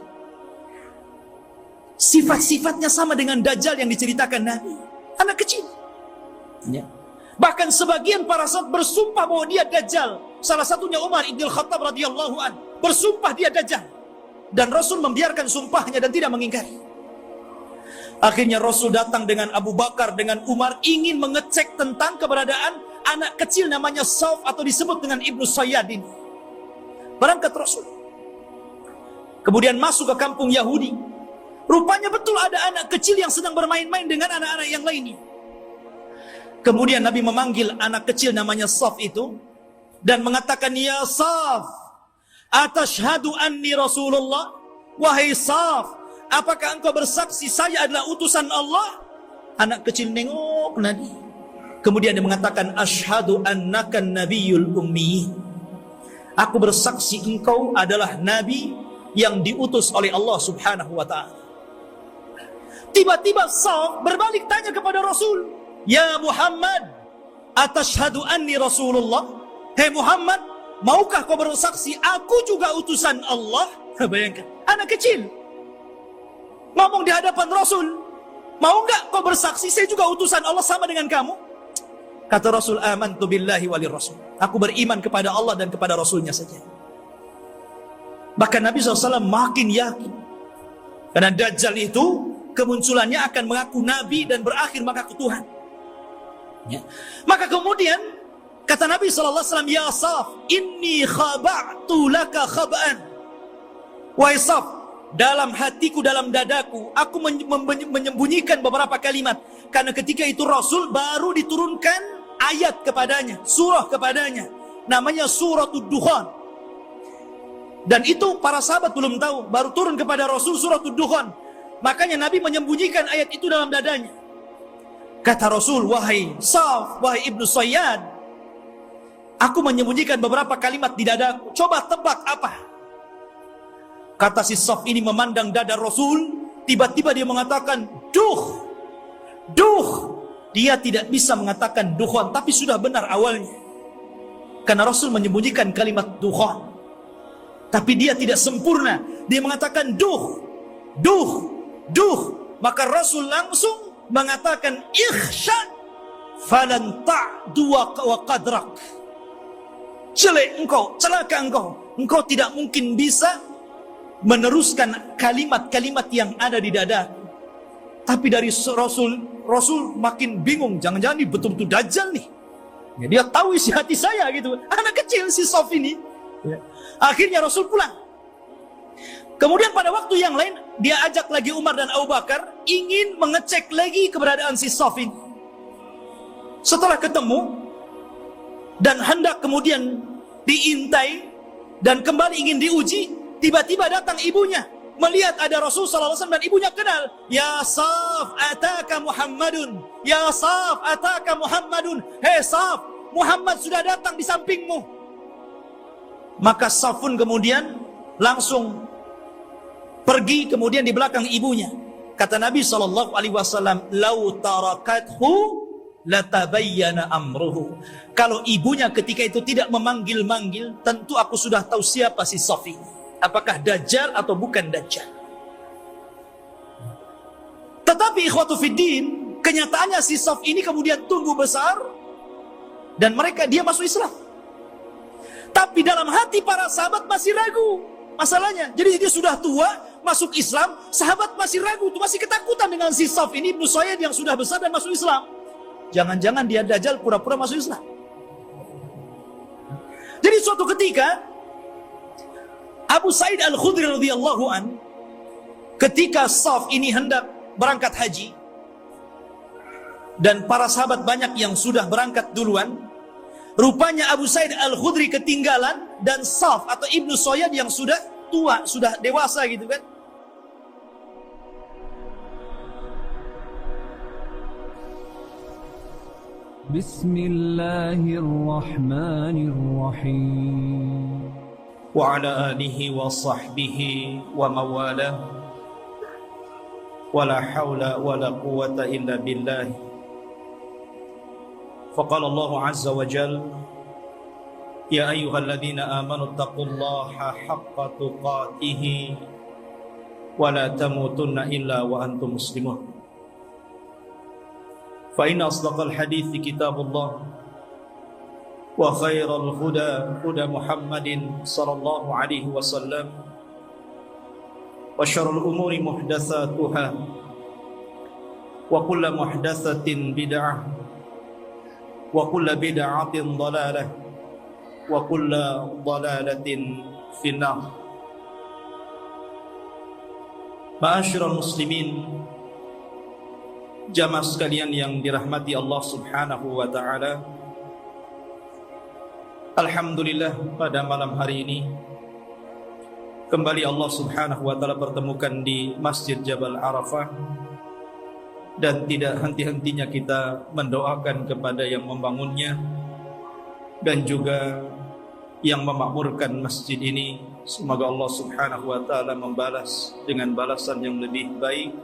Sifat-sifatnya sama dengan Dajjal yang diceritakan Nabi, anak kecil. Ya. Bahkan sebagian para sahabat bersumpah bahwa dia Dajjal. Salah satunya Umar Ibn Khattab radhiyallahu an, bersumpah dia Dajjal. Dan Rasul membiarkan sumpahnya dan tidak mengingkari. Akhirnya Rasul datang dengan Abu Bakar, dengan Umar, ingin mengecek tentang keberadaan anak kecil namanya Saf, atau disebut dengan Ibnu Soyyad ini. Berangkat Rasul, kemudian masuk ke kampung Yahudi. Rupanya betul ada anak kecil yang sedang bermain-main dengan anak-anak yang lainnya. Kemudian Nabi memanggil anak kecil namanya Saf itu, dan mengatakan, ya Saf, atashhadu anni Rasulullah? Wahai Saf, apakah engkau bersaksi saya adalah utusan Allah? Anak kecil nengok Nabi. Kemudian dia mengatakan, asyhadu annaka nabiyul ummi. Aku bersaksi engkau adalah nabi yang diutus oleh Allah Subhanahu wa ta'ala. Tiba-tiba Saf berbalik tanya kepada Rasul, ya Muhammad, atashhadu anni Rasulullah? Hei Muhammad, maukah kau bersaksi aku juga utusan Allah? Bayangkan, anak kecil ngomong di hadapan Rasul, mau enggak kau bersaksi saya juga utusan Allah sama dengan kamu? Kata Rasul, amantu billahi walir rasul. Aku beriman kepada Allah dan kepada Rasulnya saja. Bahkan Nabi SAW makin yakin, karena Dajjal itu kemunculannya akan mengaku Nabi dan berakhir mengaku Tuhan. Ya. Maka kemudian kata Nabi SAW, ya Saf, inni khaba'tu laka khaba'an. Wahai Saf, dalam hatiku, dalam dadaku, aku menyembunyikan beberapa kalimat. Karena ketika itu Rasul baru diturunkan ayat kepadanya, surah kepadanya, namanya suratul Dukhan. Dan itu para sahabat belum tahu, baru turun kepada Rasul suratul Dukhan. Makanya Nabi menyembunyikan ayat itu dalam dadanya. Kata Rasul, wahai Saf, wahai Ibnu Sayyad, aku menyembunyikan beberapa kalimat di dadaku. Coba tebak apa? Kata si Saf ini memandang dada Rasul, tiba-tiba dia mengatakan, duh. Dia tidak bisa mengatakan dukhan, tapi sudah benar awalnya. Karena Rasul menyembunyikan kalimat dukhan, tapi dia tidak sempurna. Dia mengatakan duh. Maka Rasul langsung mengatakan, ikhsha falan ta'du wa qadrak. Celaka engkau tidak mungkin bisa meneruskan kalimat-kalimat yang ada di dadaku. Tapi dari Rasul makin bingung, jangan-jangan ini betul-betul Dajjal nih. Ya, dia tahu isi hati saya gitu. Anak kecil si Saf ini. Ya. Akhirnya Rasul pulang. Kemudian pada waktu yang lain, dia ajak lagi Umar dan Abu Bakar ingin mengecek lagi keberadaan si Saf ini. Setelah ketemu dan hendak kemudian diintai dan kembali ingin diuji, tiba-tiba datang ibunya. Melihat ada Rasul SAW dan ibunya kenal. Ya Saf, ataka Muhammadun. Ya Saf, ataka Muhammadun. Hei Saf, Muhammad sudah datang di sampingmu. Maka Saf pun kemudian langsung pergi kemudian di belakang ibunya. Kata Nabi SAW, lau tarakathu latabayyana amruhu. Kalau ibunya ketika itu tidak memanggil-manggil, tentu aku sudah tahu siapa si Saf ini. Apakah Dajjal atau bukan Dajjal? Tetapi ikhwatu fiddin, kenyataannya si Saf ini kemudian tumbuh besar dan dia masuk Islam. Tapi dalam hati para sahabat masih ragu masalahnya. Jadi dia sudah tua, masuk Islam, sahabat masih ragu, masih ketakutan dengan si Saf ini, Ibnu Sayyad yang sudah besar dan masuk Islam. Jangan-jangan dia Dajjal pura-pura masuk Islam. Jadi suatu ketika Abu Sa'id Al-Khudri radhiyallahu an, ketika Saf ini hendak berangkat haji dan para sahabat banyak yang sudah berangkat duluan, rupanya Abu Sa'id Al-Khudri ketinggalan dan Saf atau Ibnu Sayyad yang sudah tua, sudah dewasa gitu kan. Bismillahirrahmanirrahim. Wa ala alihi wa sahbihi wa mawalah. Wa la hawla wa la quwwata illa billah. Faqala Allah azza wa jalla, ya ayyuhalladzina amanu taqullaha haqqa tuqatih wa la tamutunna illa wa antum muslimun. Fa inna asdaqal hadithi kitabullah wa khairal huda huda Muhammadin sallallahu alaihi wasallam wa syarrul umuri muhdatsatuha wa kullu muhdatsatin bid'ah wa kullu bid'atin dhalalah wa kullu dhalalatin finnar. Ma'asyiral muslimin, jamaah sekalian yang dirahmati Allah Subhanahu wa taala, Alhamdulillah, pada malam hari ini kembali Allah Subhanahu wa taala pertemukan di Masjid Jabal Arafah, dan tidak henti-hentinya kita mendoakan kepada yang membangunnya dan juga yang memakmurkan masjid ini. Semoga Allah Subhanahu wa taala membalas dengan balasan yang lebih baik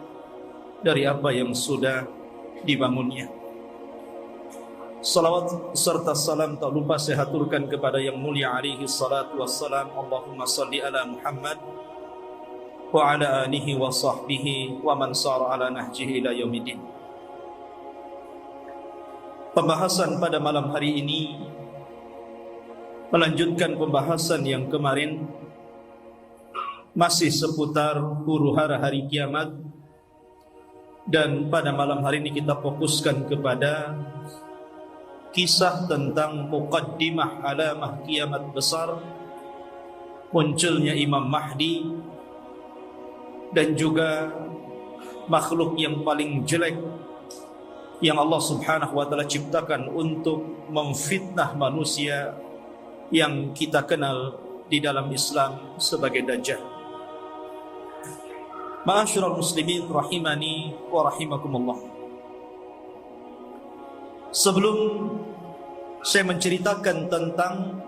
dari apa yang sudah dibangunnya. Salawat serta salam tak lupa saya haturkan kepada yang mulia alaihi salatu wassalam. Allahumma salli ala Muhammad wa ala alihi wa sahbihi wa man sara ala nahjihi ila yaumiddin. Pembahasan pada malam hari ini melanjutkan pembahasan yang kemarin, masih seputar huru-hara hari kiamat. Dan pada malam hari ini kita fokuskan kepada kisah tentang muqaddimah alamah kiamat besar, munculnya Imam Mahdi, dan juga makhluk yang paling jelek yang Allah Subhanahu wa taala ciptakan untuk memfitnah manusia, yang kita kenal di dalam Islam sebagai Dajjal. Ma'asyiral muslimin rahimani wa rahimakumullah. Sebelum saya menceritakan tentang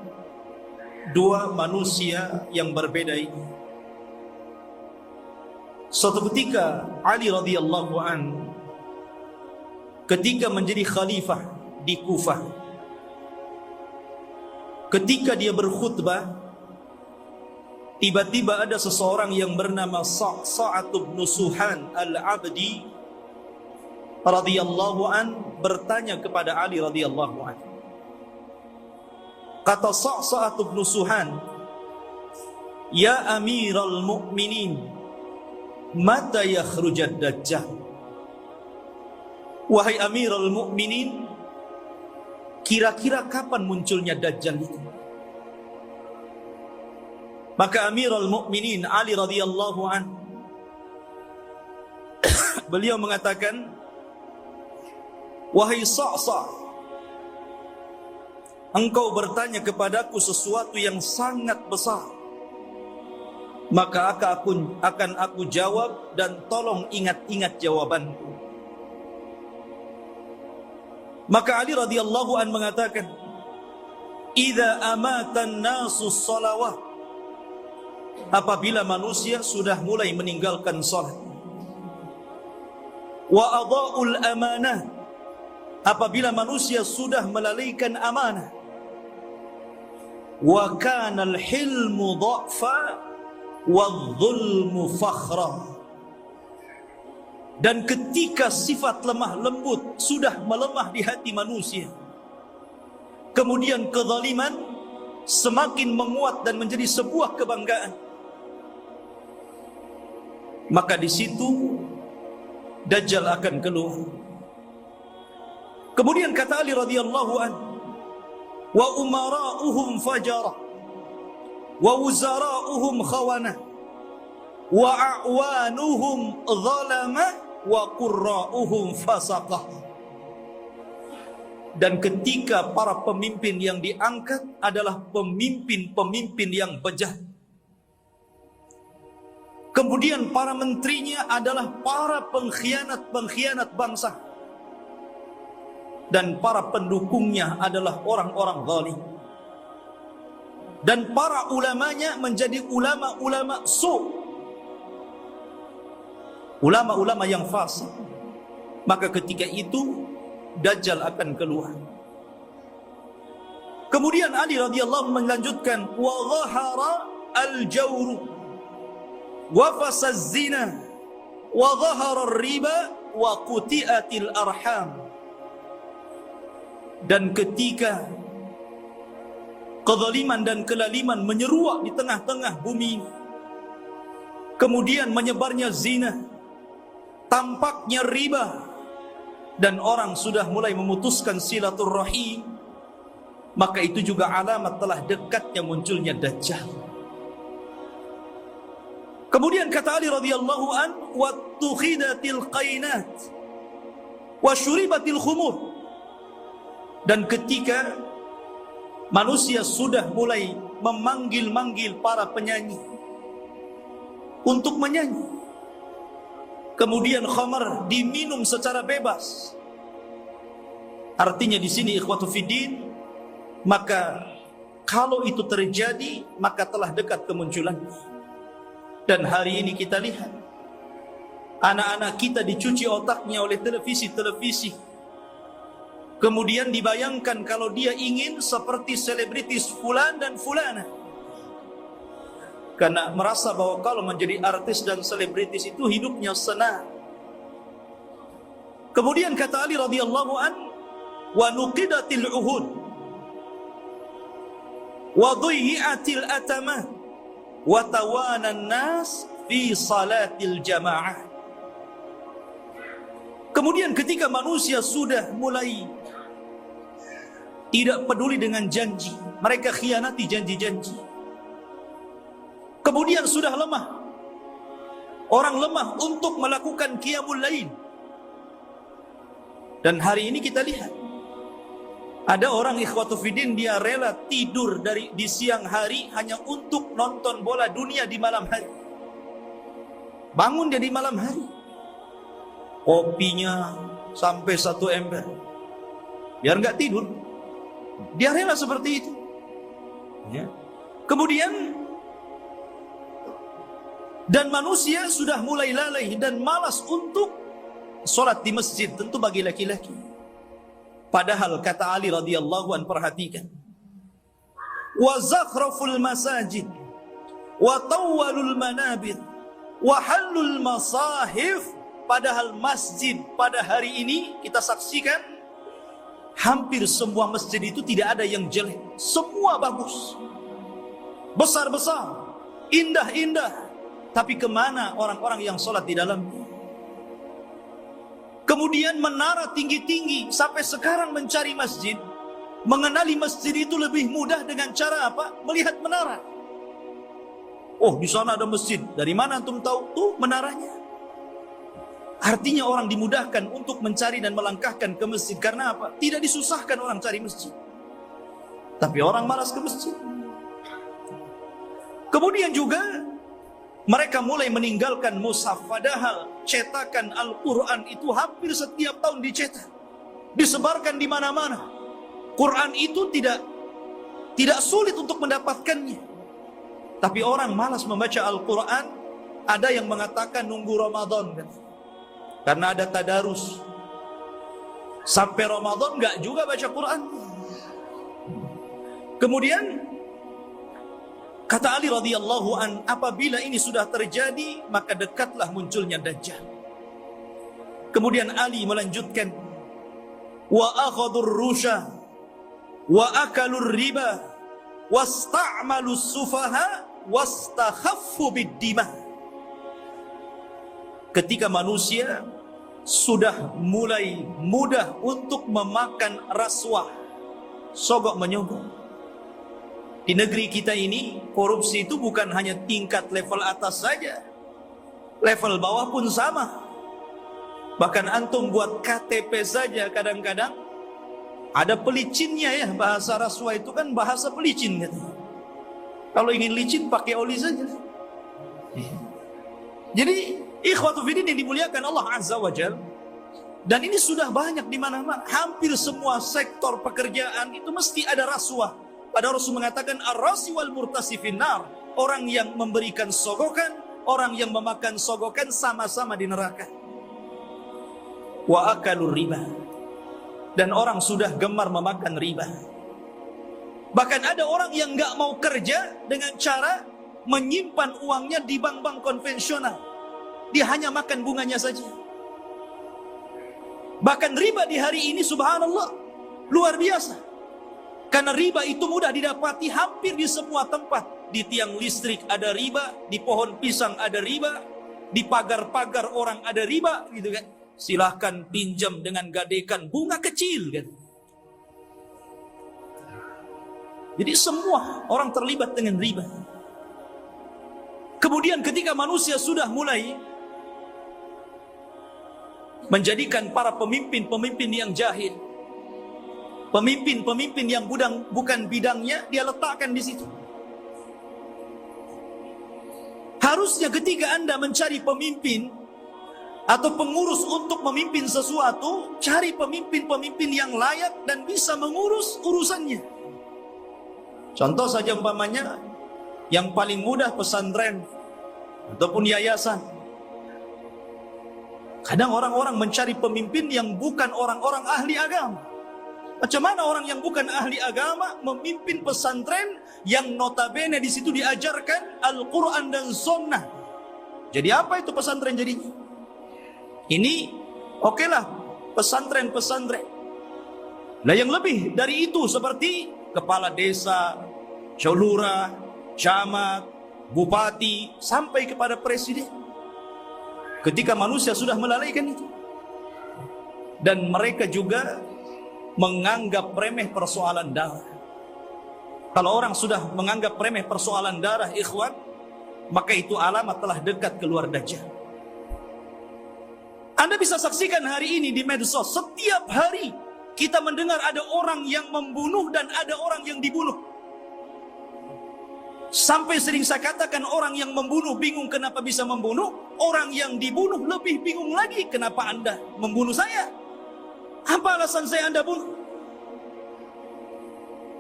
dua manusia yang berbeda ini, suatu ketika Ali radhiyallahu an ketika menjadi khalifah di Kufah, ketika dia berkhutbah, tiba-tiba ada seseorang yang bernama Sa'ad bin Suhan al-Abdi radhiyallahu an bertanya kepada Ali radhiyallahu an. Kata Sa'ad bin Suhan, "Ya Amiral Mu'minin, mata yakhrujad Dajjal?" Wahai Amiral Mu'minin, kira-kira kapan munculnya Dajjal itu? Maka Amirul Mukminin Ali radhiyallahu an beliau mengatakan, "Wahai Sa'sa, engkau bertanya kepadaku sesuatu yang sangat besar, maka akan aku jawab, dan tolong ingat-ingat jawabanku." Maka Ali radhiyallahu an mengatakan, "Idza amatan nasu shalawat," apabila manusia sudah mulai meninggalkan salat, "wa adha'ul amanah," apabila manusia sudah melalaikan amanah, "wa kana al-hilmu dha'fa wadh-dhulmu fakhra," dan ketika sifat lemah lembut sudah melemah di hati manusia, kemudian kezaliman semakin menguat dan menjadi sebuah kebanggaan, maka di situ Dajjal akan keluar. Kemudian kata Ali radhiyallahu an, "Wa umara'uhum fajara, wa wuzara'uhum khawana, wa a'wanuhum zalama, wa qurra'uhum fasaqah." Dan ketika para pemimpin yang diangkat adalah pemimpin-pemimpin yang bejat, kemudian para menterinya adalah para pengkhianat-pengkhianat bangsa, dan para pendukungnya adalah orang-orang zalim, dan para ulamanya menjadi ulama-ulama su', ulama-ulama yang fasik, maka ketika itu Dajjal akan keluar. Kemudian Ali radhiyallahu melanjutkan, "Wa dhahara al-jawru wa fasaz zina wa dhahara ar-riba wa quti'atil arham." Dan ketika kezaliman dan kelaliman menyeruak di tengah-tengah bumi, kemudian menyebarnya zina, tampaknya riba, dan orang sudah mulai memutuskan silaturrahim, maka itu juga alamat telah dekatnya munculnya Dajjal. Kemudian kata Ali radhiyallahu an, "Wattukhidatil qainat wa syuribatil khumur." Dan ketika manusia sudah mulai memanggil-manggil para penyanyi untuk menyanyi. Kemudian khamar diminum secara bebas. Artinya di sini ikhwatu fiddin, maka kalau itu terjadi maka telah dekat kemunculannya. Dan hari ini kita lihat anak-anak kita dicuci otaknya oleh televisi-televisi. Kemudian dibayangkan kalau dia ingin seperti selebritis fulan dan fulana, karena merasa bahwa kalau menjadi artis dan selebritis itu hidupnya senang. Kemudian kata Ali radhiyallahu an, wa nuqidatil uhud wa dhiyyatil atamah wa tawanan nas fi salatil jamaah. Kemudian ketika manusia sudah mulai tidak peduli dengan janji, mereka khianati janji-janji. Kemudian sudah lemah, orang lemah untuk melakukan qiyamul lail. Dan hari ini kita lihat ada orang ikhwatu fiddin, dia rela tidur di siang hari hanya untuk nonton bola dunia di malam hari. Bangun dia di malam hari, kopinya sampai 1 ember, biar nggak tidur. Dia rela seperti itu. Ya. Kemudian dan manusia sudah mulai lalai dan malas untuk solat di masjid, tentu bagi laki-laki. Padahal kata Ali radhiyallahu an, perhatikan, wa zakhraful masajid wa tawwalul manabir wa halul masahif. Padahal masjid pada hari ini kita saksikan hampir semua masjid itu tidak ada yang jelek, semua bagus, besar-besar, indah-indah. Tapi kemana orang-orang yang sholat di dalamnya? Kemudian menara tinggi-tinggi, sampai sekarang mencari masjid, mengenali masjid itu lebih mudah dengan cara apa? Melihat menara. Oh, di sana ada masjid. Dari mana antum tahu? Tuh menaranya. Artinya orang dimudahkan untuk mencari dan melangkahkan ke masjid. Karena apa? Tidak disusahkan orang cari masjid, tapi orang malas ke masjid. Kemudian juga mereka mulai meninggalkan mushaf. Padahal cetakan Al-Quran itu hampir setiap tahun dicetak, disebarkan di mana-mana. Quran itu tidak sulit untuk mendapatkannya. Tapi orang malas membaca Al-Quran. Ada yang mengatakan nunggu Ramadan, karena ada tadarus. Sampai Ramadan enggak juga baca Quran. Kemudian kata Ali radhiyallahu an, apabila ini sudah terjadi maka dekatlah munculnya Dajjal. Kemudian Ali melanjutkan, wa akhadhur rusha wa akalur riba wasta'malus sufaha wastakhaffu bid-dima. Ketika manusia sudah mulai mudah untuk memakan rasuah, sogok menyogok. Di negeri kita ini korupsi itu bukan hanya tingkat level atas saja, level bawah pun sama. Bahkan antum buat KTP saja kadang-kadang ada pelicinnya ya. Bahasa rasuah itu kan bahasa pelicin katanya. Kalau ingin licin pakai oli saja. Jadi ikhwatu fiddin yang dimuliakan Allah Azza wa Jalla, dan ini sudah banyak di mana-mana. Hampir semua sektor pekerjaan itu mesti ada rasuah. Padahal Rasul mengatakan ar-rasi wal murtasi finnar. Orang yang memberikan sogokan, orang yang memakan sogokan sama-sama di neraka. Wa akalur riba. Dan orang sudah gemar memakan riba. Bahkan ada orang yang enggak mau kerja dengan cara menyimpan uangnya di bank-bank konvensional. Dia hanya makan bunganya saja. Bahkan riba di hari ini subhanallah luar biasa. Karena riba itu mudah didapati hampir di semua tempat. Di tiang listrik ada riba, di pohon pisang ada riba, di pagar-pagar orang ada riba, gitu kan. Silahkan pinjam dengan gadekan bunga kecil kan. Jadi semua orang terlibat dengan riba. Kemudian ketika manusia sudah mulai menjadikan para pemimpin-pemimpin yang jahil, Pemimpin-pemimpin yang bukan bidangnya dia letakkan di situ. Harusnya ketika Anda mencari pemimpin atau pengurus untuk memimpin sesuatu, cari pemimpin-pemimpin yang layak dan bisa mengurus urusannya. Contoh saja umpamanya, yang paling mudah pesantren ataupun yayasan. Kadang orang-orang mencari pemimpin yang bukan orang-orang ahli agama. Macam mana orang yang bukan ahli agama memimpin pesantren yang notabene di situ diajarkan Al-Quran dan Sunnah? Jadi apa itu pesantren jadinya? Ini okelah pesantren-pesantren. Nah yang lebih dari itu seperti kepala desa, lurah, camat, bupati, sampai kepada presiden. Ketika manusia sudah melalaikan itu, dan mereka juga menganggap remeh persoalan darah. Kalau orang sudah menganggap remeh persoalan darah, ikhwan, maka itu alamat telah dekat keluar dajjal. Anda bisa saksikan hari ini di medsos, setiap hari kita mendengar ada orang yang membunuh dan ada orang yang dibunuh. Sampai sering saya katakan, orang yang membunuh bingung kenapa bisa membunuh, orang yang dibunuh lebih bingung lagi, kenapa Anda membunuh saya? Apa alasan saya Anda bunuh?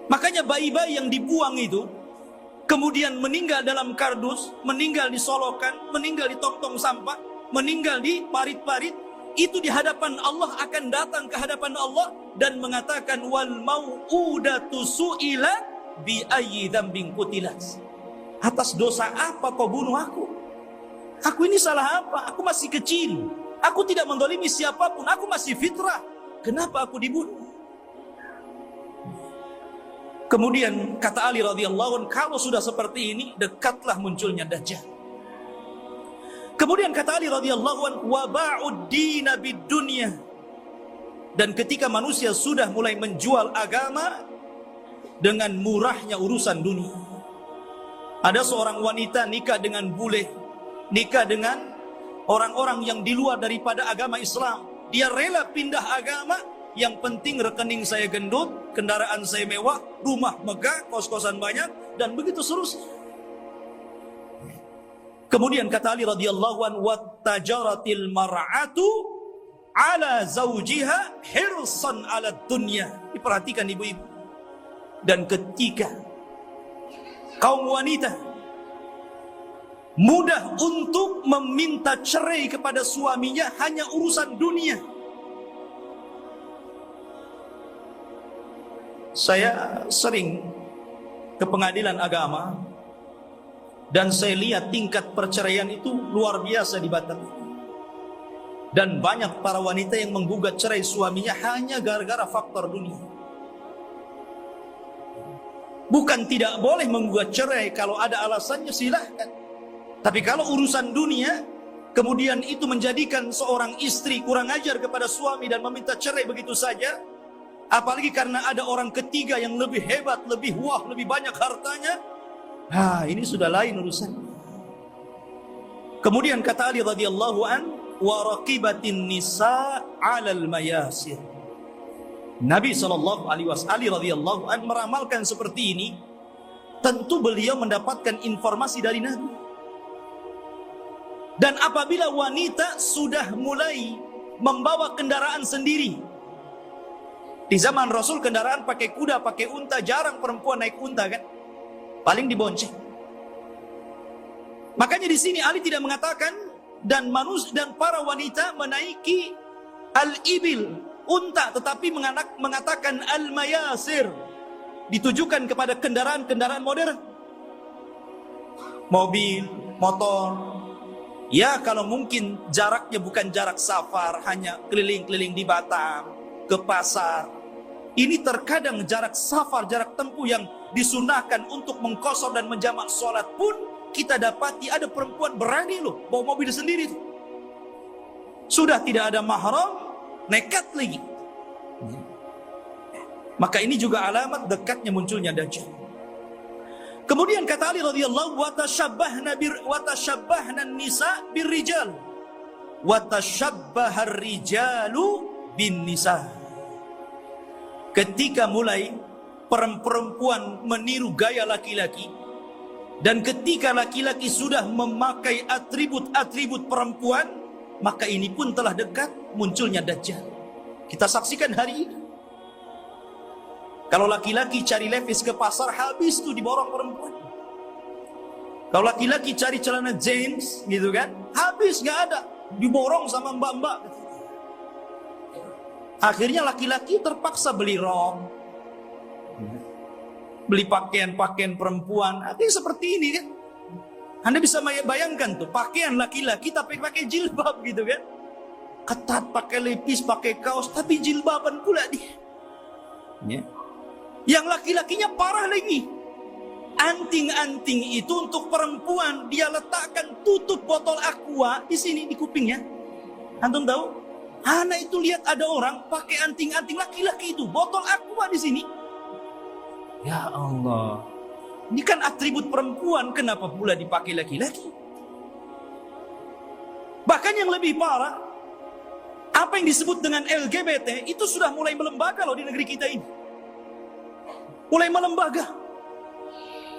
Makanya bayi-bayi yang dibuang itu kemudian meninggal dalam kardus, meninggal di solokan, meninggal di tong-tong sampah, meninggal di parit-parit, itu di hadapan Allah akan datang ke hadapan Allah dan mengatakan wal mau'udatu su'ilat bi ayyi dzambin qutilat. Atas dosa apa kau bunuh aku? Aku ini salah apa? Aku masih kecil. Aku tidak mendolimi siapapun. Aku masih fitrah. Kenapa aku dibunuh? Kemudian kata Ali radhiyallahu anhu, kalau sudah seperti ini, dekatlah munculnya dajjal. Kemudian kata Ali radhiyallahu anhu, wa ba'ud dina bid dunya. Dan ketika manusia sudah mulai menjual agama dengan murahnya urusan dunia. Ada seorang wanita nikah dengan bule, nikah dengan orang-orang yang di luar daripada agama Islam. Dia rela pindah agama, yang penting rekening saya gendut, kendaraan saya mewah, rumah megah, kos-kosan banyak, dan begitu seterusnya. Kemudian kata Ali radhiyallahu anhu, wattajaratil mar'atu ala zawjiha hirsan ala dunya. Diperhatikan ibu-ibu. Dan ketika kaum wanita mudah untuk meminta cerai kepada suaminya hanya urusan dunia. Saya sering ke pengadilan agama dan saya lihat tingkat perceraian itu luar biasa di Batam. Dan banyak para wanita yang menggugat cerai suaminya hanya gara-gara faktor dunia. Bukan tidak boleh menggugat cerai, kalau ada alasannya silahkan. Tapi kalau urusan dunia, kemudian itu menjadikan seorang istri kurang ajar kepada suami dan meminta cerai begitu saja, apalagi karena ada orang ketiga yang lebih hebat, lebih wah, lebih banyak hartanya, ini sudah lain urusan. Kemudian kata Ali radhiyallahu an, wa raqibatin nisa 'alal mayasir. Nabi SAW Ali radhiyallahu an meramalkan seperti ini. Tentu beliau mendapatkan informasi dari Nabi. Dan apabila wanita sudah mulai membawa kendaraan sendiri, di zaman Rasul kendaraan pakai kuda, pakai unta, jarang perempuan naik unta kan, paling dibonceng. Makanya di sini Ali tidak mengatakan dan para wanita menaiki al-ibil, unta, tetapi mengatakan al-mayasir, ditujukan kepada kendaraan-kendaraan modern, mobil, motor. Ya kalau mungkin jaraknya bukan jarak safar, hanya keliling-keliling di Batam, ke pasar. Ini terkadang jarak safar, jarak tempuh yang disunahkan untuk mengqashar dan menjamak sholat pun kita dapati ada perempuan berani loh bawa mobil sendiri tuh. Sudah tidak ada mahram, nekat lagi. Maka ini juga alamat dekatnya munculnya dajjal. Kemudian kata Ali radhiyallahu watashabbahna nisa birrijal watashabbahar rijalu bin nisa. ketika mulai perempuan meniru gaya laki-laki, dan ketika laki-laki sudah memakai atribut-atribut perempuan, maka ini pun telah dekat munculnya Dajjal. Kita saksikan hari ini. Kalau laki-laki cari levis ke pasar, habis tuh diborong perempuan. Kalau laki-laki cari celana jeans gitu kan, habis nggak ada, diborong sama mbak-mbak. Akhirnya laki-laki terpaksa beli rok, beli pakaian-pakaian perempuan. Artinya seperti ini kan. Anda bisa bayangkan tuh, pakaian laki-laki tapi pakai jilbab gitu kan. Ketat, pakai lepis, pakai kaos, tapi jilbaban pula dia. Ya. Yang laki-lakinya parah lagi. Anting-anting itu untuk perempuan dia letakkan tutup botol aqua di sini di kupingnya. Antum tahu? Anak itu lihat ada orang pakai anting-anting laki-laki itu, botol aqua di sini. Ya Allah. Ini kan atribut perempuan, kenapa pula dipakai laki-laki? Bahkan yang lebih parah, apa yang disebut dengan LGBT itu sudah mulai melembaga loh di negeri kita ini. Mulai melembaga.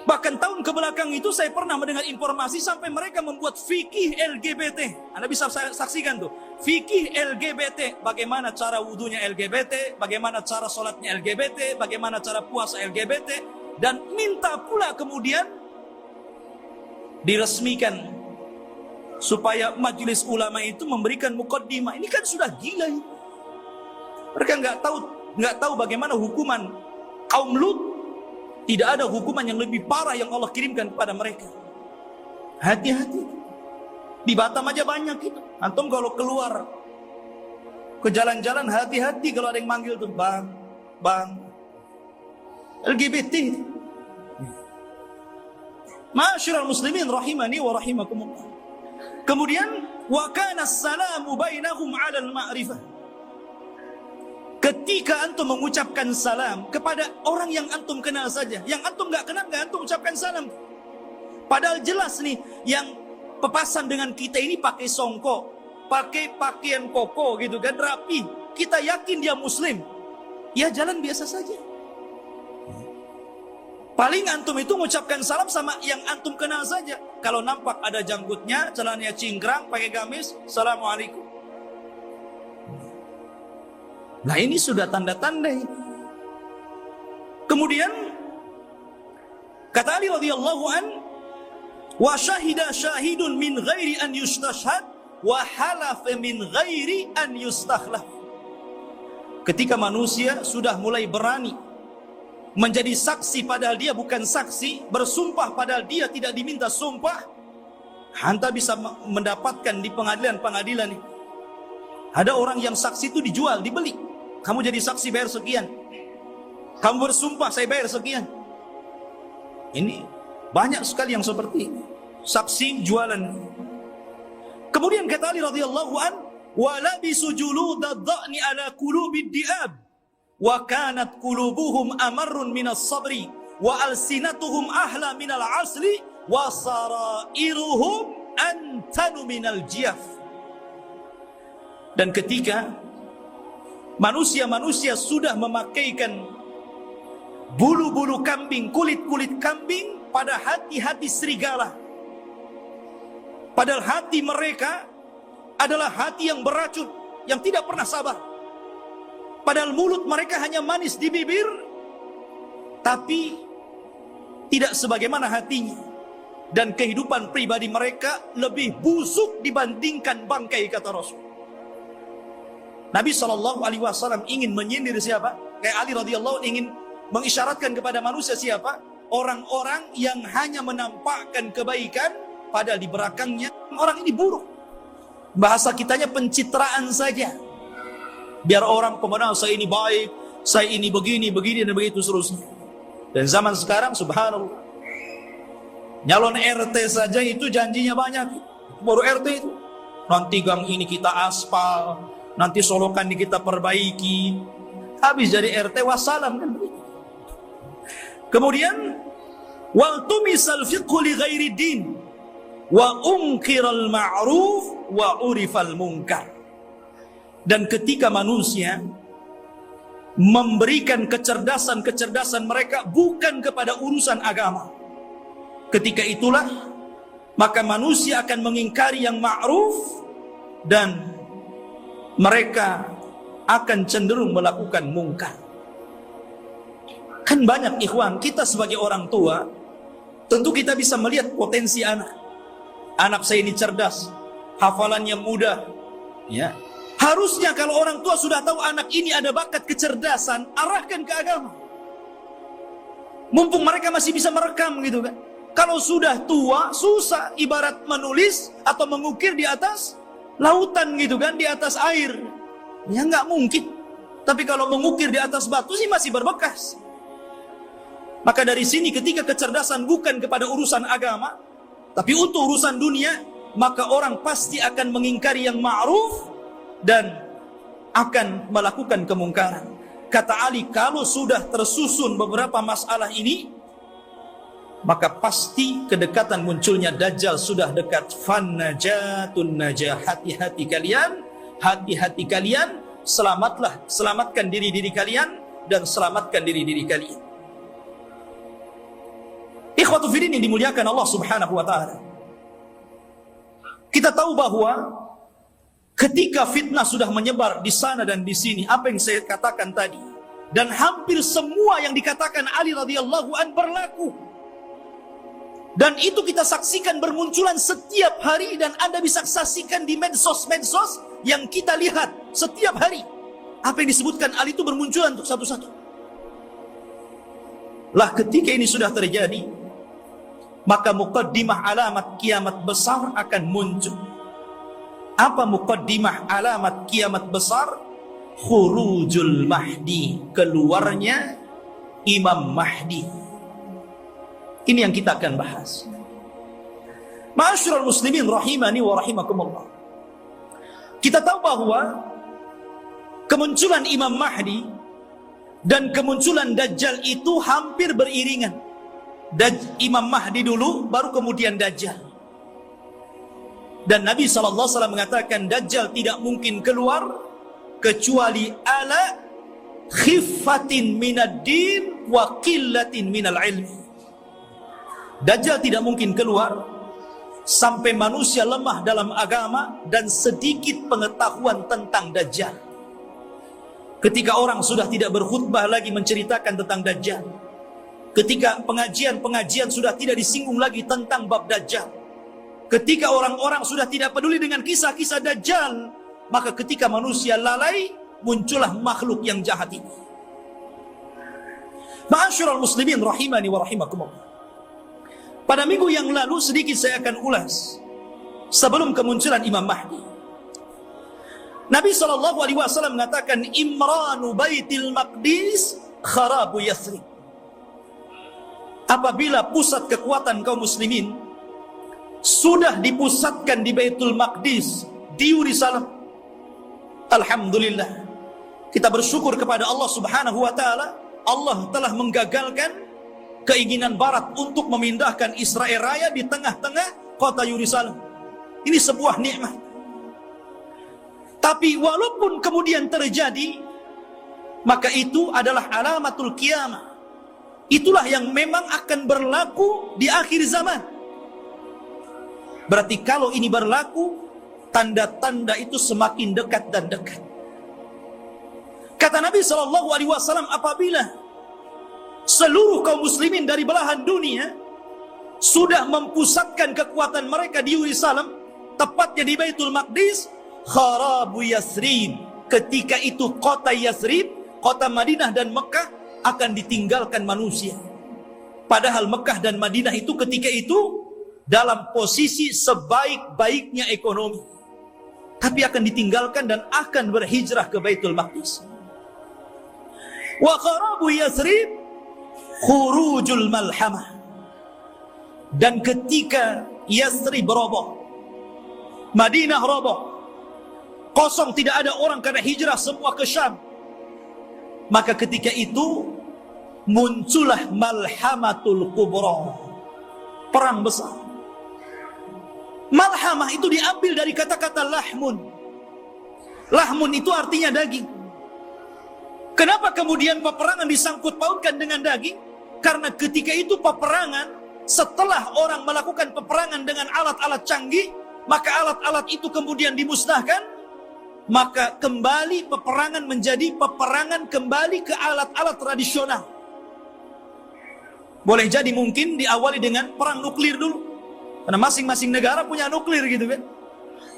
Bahkan tahun kebelakang itu saya pernah mendengar informasi sampai mereka membuat fikih LGBT. Anda bisa saksikan tuh. Fikih LGBT. Bagaimana cara wudunya LGBT. Bagaimana cara sholatnya LGBT. Bagaimana cara puasa LGBT. Dan minta pula kemudian diresmikan. Supaya majelis ulama itu memberikan muqaddimah. Ini kan sudah gila ini. Mereka nggak tahu bagaimana hukuman kaum Lut. Tidak ada hukuman yang lebih parah yang Allah kirimkan kepada mereka. Hati-hati. Di Batam aja banyak itu. Antum kalau keluar ke jalan-jalan, hati-hati kalau ada yang manggil tuh, bang, LGBT. Ma'asyiral muslimin rahimani wa rahimakumullah. Kemudian wa kana as-salamu bainahum 'ala al-ma'rifah. Ketika antum mengucapkan salam kepada orang yang antum kenal saja, yang antum nggak kenal nggak antum ucapkan salam. Padahal jelas nih, yang pepasan dengan kita ini pakai songkok, pakai pakaian koko gitu kan, rapi. Kita yakin dia muslim, ya jalan biasa saja. Paling antum itu mengucapkan salam sama yang antum kenal saja. Kalau nampak ada janggutnya, celananya cingkrang, pakai gamis, assalamualaikum. Nah ini sudah tanda-tanda ini. Kemudian kata Ali radhiyallahu an, wa syahida syahidun min ghairi an yustashhad wa halaf min ghairi an yustakhlaf. Ketika manusia sudah mulai berani menjadi saksi padahal dia bukan saksi, bersumpah padahal dia tidak diminta sumpah, anda bisa mendapatkan di pengadilan-pengadilan ini. Ada orang yang saksi itu dijual, dibeli. Kamu jadi saksi bayar sekian. Kamu bersumpah saya bayar sekian. Ini banyak sekali yang seperti ini. Saksi jualan. Kemudian kata Ali radhiyallahu an, wa labisu juludad dha'ni ala qulubid di'ab wa kanat qulubuhum amarrun minas sabri wa alsinatuhum ahla minal asli wa sarairuhum antanu minal jiyaf. Dan ketika manusia-manusia sudah memakaikan bulu-bulu kambing, kulit-kulit kambing pada hati-hati serigala. Padahal hati mereka adalah hati yang beracun, yang tidak pernah sabar. Padahal mulut mereka hanya manis di bibir, tapi tidak sebagaimana hatinya. Dan kehidupan pribadi mereka lebih busuk dibandingkan bangkai, kata Rasul. Nabi SAW ingin menyindir siapa? Kayak Ali radhiyallahu ingin mengisyaratkan kepada manusia siapa? Orang-orang yang hanya menampakkan kebaikan, padahal di belakangnya orang ini buruk. Bahasa kitanya pencitraan saja. Biar orang pemenang saya ini baik, saya ini begini, dan begitu seterusnya. Dan zaman sekarang subhanallah, nyalon RT saja itu janjinya banyak. Baru RT itu, nanti gang ini kita aspal, nanti solokan ini kita perbaiki. Habis jadi RT wassalam kan begitu. Kemudian wal tumisal fiqhu li ghairi din wa unkiral ma'ruf wa urifal munkar. Dan ketika manusia memberikan kecerdasan mereka bukan kepada urusan agama. Ketika itulah maka manusia akan mengingkari yang ma'ruf dan mereka akan cenderung melakukan mungkar. Kan banyak ikhwan, kita sebagai orang tua tentu kita bisa melihat potensi anak. Anak saya ini cerdas, hafalannya mudah, ya. Harusnya kalau orang tua sudah tahu anak ini ada bakat kecerdasan, arahkan ke agama. Mumpung mereka masih bisa merekam gitu kan. Kalau sudah tua, susah, ibarat menulis atau mengukir di atas lautan gitu kan, di atas air. Ya nggak mungkin. Tapi kalau mengukir di atas batu sih masih berbekas. Maka dari sini ketika kecerdasan bukan kepada urusan agama, tapi untuk urusan dunia, maka orang pasti akan mengingkari yang ma'ruf dan akan melakukan kemungkaran. Kata Ali, kalau sudah tersusun beberapa masalah ini, maka pasti kedekatan munculnya Dajjal sudah dekat. Fannajatun najah, hati-hati kalian, selamatlah, selamatkan diri kalian dan selamatkan diri kalian. Ikhwatu fiddin yang dimuliakan Allah Subhanahu wa taala. Kita tahu bahwa ketika fitnah sudah menyebar di sana dan di sini, apa yang saya katakan tadi, dan hampir semua yang dikatakan Ali radhiyallahu an berlaku. Dan itu kita saksikan bermunculan setiap hari, dan Anda bisa saksikan di medsos-medsos yang kita lihat setiap hari. Apa yang disebutkan Ali itu bermunculan untuk satu-satu. Lah ketika ini sudah terjadi, maka muqaddimah alamat kiamat besar akan muncul. Apa muqaddimah alamat kiamat besar? Khurujul Mahdi, keluarnya Imam Mahdi. Ini yang kita akan bahas. Ma'asyiral muslimin rahimani wa rahimakumullah. Kita tahu bahwa kemunculan Imam Mahdi dan kemunculan Dajjal itu hampir beriringan. Imam Mahdi dulu, baru kemudian Dajjal. Dan Nabi SAW mengatakan Dajjal tidak mungkin keluar kecuali ala khiffatin minad din wa qillatin minal ilmi. Dajjal tidak mungkin keluar sampai manusia lemah dalam agama dan sedikit pengetahuan tentang Dajjal. Ketika orang sudah tidak berkhutbah lagi menceritakan tentang Dajjal, ketika pengajian-pengajian sudah tidak disinggung lagi tentang bab Dajjal, ketika orang-orang sudah tidak peduli dengan kisah-kisah Dajjal, maka ketika manusia lalai, muncullah makhluk yang jahat ini. Ma'asyiral muslimin rahimani wa rahimakumullah. Pada minggu yang lalu sedikit saya akan ulas sebelum kemunculan Imam Mahdi. Nabi SAW mengatakan Imranu Baitil Maqdis kharabu Yathrib. Apabila pusat kekuatan kaum muslimin sudah dipusatkan di Baitul Maqdis, di Yerusalem, alhamdulillah, kita bersyukur kepada Allah Subhanahu wa taala. Allah telah menggagalkan keinginan barat untuk memindahkan Israel Raya di tengah-tengah kota Yerusalem. Ini sebuah nikmat. Tapi walaupun kemudian terjadi, maka itu adalah alamatul qiyamah. Itulah yang memang akan berlaku di akhir zaman. Berarti kalau ini berlaku, tanda-tanda itu semakin dekat dan dekat. Kata Nabi SAW, apabila seluruh kaum muslimin dari belahan dunia sudah mempusatkan kekuatan mereka di Yerusalem, tepatnya di Baitul Maqdis, kharabu Yathrib. Ketika itu kota Yathrib, kota Madinah dan Mekah akan ditinggalkan manusia. Padahal Mekah dan Madinah itu ketika itu dalam posisi sebaik-baiknya ekonomi, tapi akan ditinggalkan dan akan berhijrah ke Baitul Maqdis. Wa kharabu Yathrib khurujul malhamah. Dan ketika Yathrib roboh, Madinah roboh, kosong, tidak ada orang karena hijrah semua ke Syam, maka ketika itu muncullah malhamatul kubra, perang besar. Malhamah itu diambil dari kata-kata lahmun. Lahmun itu artinya daging. Kenapa kemudian peperangan disangkut pautkan dengan daging? Karena ketika itu peperangan, setelah orang melakukan peperangan dengan alat-alat canggih, maka alat-alat itu kemudian dimusnahkan, maka kembali peperangan menjadi peperangan kembali ke alat-alat tradisional. Boleh jadi mungkin diawali dengan perang nuklir dulu, karena masing-masing negara punya nuklir gitu kan.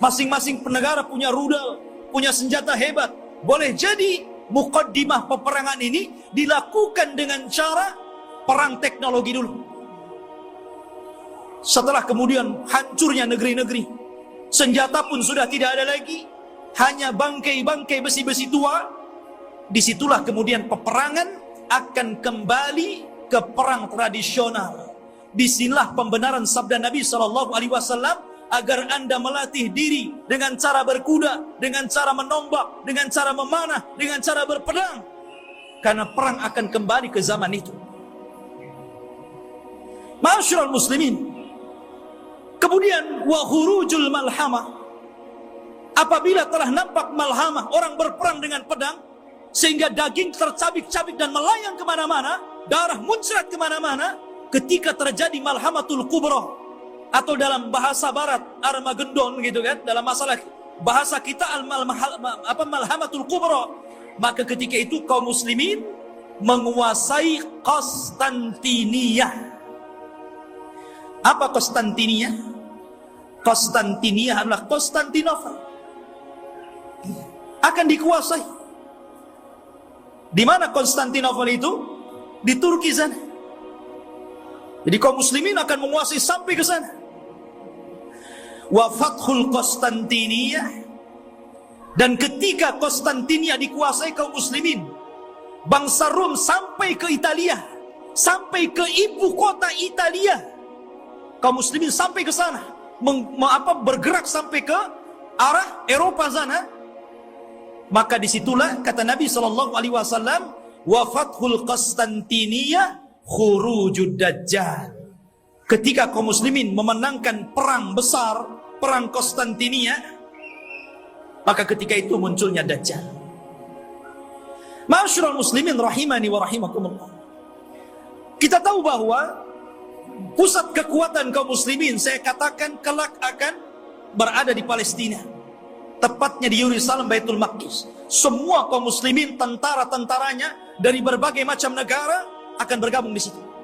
Masing-masing negara punya rudal, punya senjata hebat. Boleh jadi mukaddimah peperangan ini dilakukan dengan cara perang teknologi dulu. Setelah kemudian hancurnya negeri-negeri, senjata pun sudah tidak ada lagi, hanya bangkai-bangkai besi-besi tua. Disitulah kemudian peperangan akan kembali ke perang tradisional. Disinilah pembenaran sabda Nabi SAW agar Anda melatih diri dengan cara berkuda, dengan cara menombak, dengan cara memanah, dengan cara berpedang. Karena perang akan kembali ke zaman itu. Ma'asyiral muslimin, kemudian wa khurujul malhamah. Apabila telah nampak malhamah, orang berperang dengan pedang, sehingga daging tercabik-cabik dan melayang kemana-mana, darah muncrat kemana-mana, ketika terjadi malhamatul kubra, atau dalam bahasa barat Armageddon gitu kan, dalam masalah bahasa kita malhamatul kubra, maka ketika itu kaum muslimin menguasai Konstantiniyah. Apa Konstantiniyah? Konstantiniyah adalah Konstantinopel. Akan dikuasai. Di mana Konstantinopel itu? Di Turki sana. Jadi kaum muslimin akan menguasai sampai ke sana. Wa fathul Konstantiniyah, dan ketika Konstantinia dikuasai kaum muslimin, bangsa Rom sampai ke Italia, sampai ke ibu kota Italia, kaum muslimin sampai ke sana, bergerak sampai ke arah Eropa sana. Maka disitulah kata Nabi SAW, wa fathul Konstantiniyah khurujud dajjal. Ketika kaum muslimin memenangkan perang besar, perang Konstantinia, maka ketika itu munculnya Dajjal. Ma'asyiral muslimin rahimani wa rahimakumullah. Kita tahu bahwa pusat kekuatan kaum muslimin, saya katakan kelak akan berada di Palestina, tepatnya di Yerusalem, Baitul Maqdis. Semua kaum muslimin, tentara-tentaranya dari berbagai macam negara akan bergabung di situ.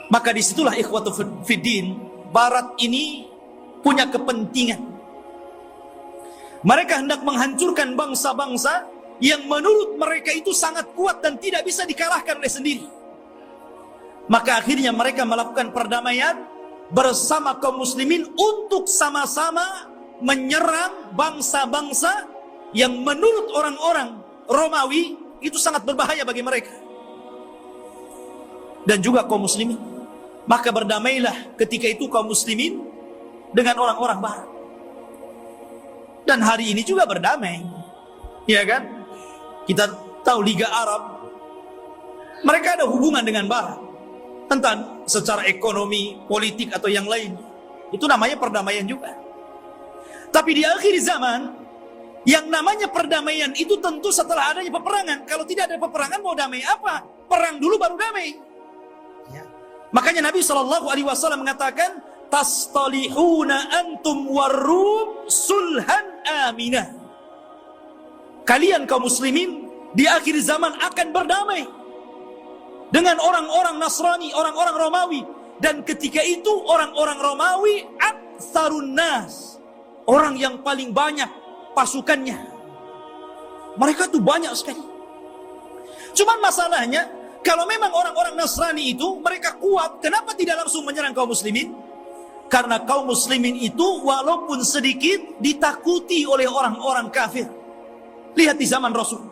Maka disitulah ikhwatu fiddin, Barat ini punya kepentingan. Mereka hendak menghancurkan bangsa-bangsa yang menurut mereka itu sangat kuat dan tidak bisa dikalahkan oleh sendiri. Maka akhirnya mereka melakukan perdamaian bersama kaum muslimin untuk sama-sama menyerang bangsa-bangsa yang menurut orang-orang Romawi itu sangat berbahaya bagi mereka dan juga kaum muslimin. Maka berdamailah ketika itu kaum muslimin dengan orang-orang Barat. Dan hari ini juga berdamai, ya kan? Kita tahu Liga Arab, mereka ada hubungan dengan Barat, entah secara ekonomi, politik atau yang lain. Itu namanya perdamaian juga. Tapi di akhir zaman, yang namanya perdamaian itu tentu setelah adanya peperangan. Kalau tidak ada peperangan, mau damai apa? Perang dulu baru damai. Makanya Nabi SAW mengatakan, tastalihuna antum warrum sulhan aminah. Kalian kaum muslimin di akhir zaman akan berdamai dengan orang-orang Nasrani, orang-orang Romawi. Dan ketika itu orang-orang Romawi aktsarun nas, orang yang paling banyak pasukannya. Mereka tuh banyak sekali. Cuman masalahnya, kalau memang orang-orang Nasrani itu mereka kuat, kenapa tidak langsung menyerang kaum muslimin? Karena kaum muslimin itu walaupun sedikit ditakuti oleh orang-orang kafir. Lihat di zaman Rasul,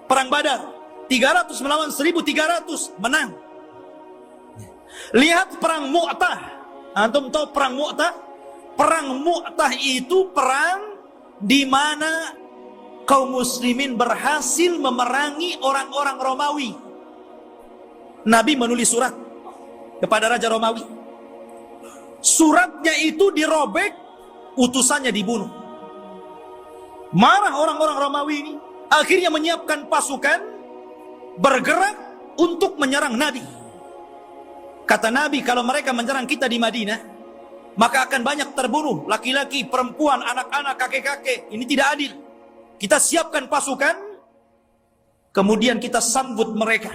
perang Badar, 300 melawan 1.300, menang. Lihat perang Mu'tah. Antum tahu perang Mu'tah? Perang Mu'tah itu perang di mana kaum muslimin berhasil memerangi orang-orang Romawi. Nabi menulis surat kepada Raja Romawi. Suratnya itu dirobek, utusannya dibunuh. Marah orang-orang Romawi ini. akhirnya menyiapkan pasukan bergerak untuk menyerang Nabi. Kata Nabi, kalau mereka menyerang kita di Madinah, maka akan banyak terbunuh laki-laki, perempuan, anak-anak, kakek-kakek. Ini tidak adil. Kita siapkan pasukan, kemudian kita sambut mereka.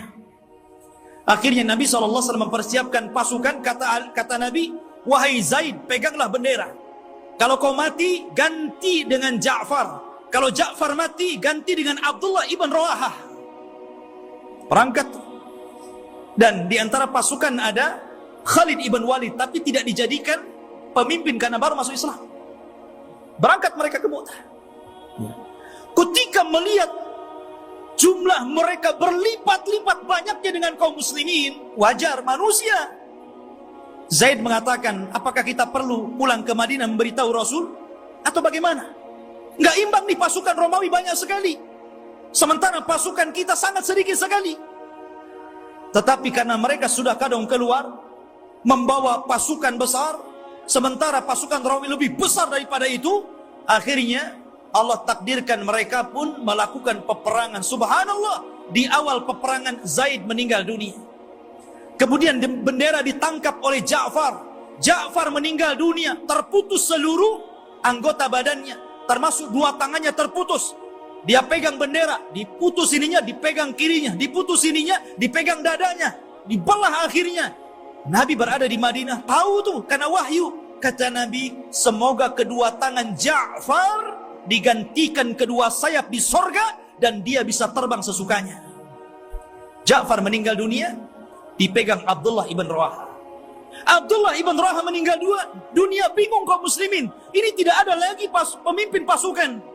Akhirnya Nabi SAW mempersiapkan pasukan. Kata Nabi, wahai Zaid, peganglah bendera. Kalau kau mati, ganti dengan Ja'far. Kalau Ja'far mati, ganti dengan Abdullah ibn Rawahah. Perangkat. Dan di antara pasukan ada Khalid ibn Walid, tapi tidak dijadikan pemimpin karena baru masuk Islam. Berangkat mereka ke Mu'tah. Ketika melihat jumlah mereka berlipat-lipat banyaknya dengan kaum muslimin, wajar manusia. Zaid mengatakan, apakah kita perlu pulang ke Madinah memberitahu Rasul? Atau bagaimana? Nggak imbang nih, pasukan Romawi banyak sekali, sementara pasukan kita sangat sedikit sekali. Tetapi karena mereka sudah kadang keluar membawa pasukan besar, sementara pasukan Romawi lebih besar daripada itu, akhirnya Allah takdirkan mereka pun melakukan peperangan. Subhanallah, di awal peperangan Zaid meninggal dunia. Kemudian bendera ditangkap oleh Ja'far. Ja'far meninggal dunia, terputus seluruh anggota badannya, termasuk dua tangannya terputus. Dia pegang bendera, diputus ininya, dipegang kirinya, diputus ininya, dipegang dadanya, dibelah akhirnya. Nabi berada di Madinah, tahu tuh karena wahyu. Kata Nabi, semoga kedua tangan Ja'far digantikan kedua sayap di sorga dan dia bisa terbang sesukanya. Ja'far meninggal dunia, dipegang Abdullah ibn Rawahah. Abdullah ibn Rawahah meninggal dunia, bingung kaum muslimin. Ini tidak ada lagi pemimpin pasukan.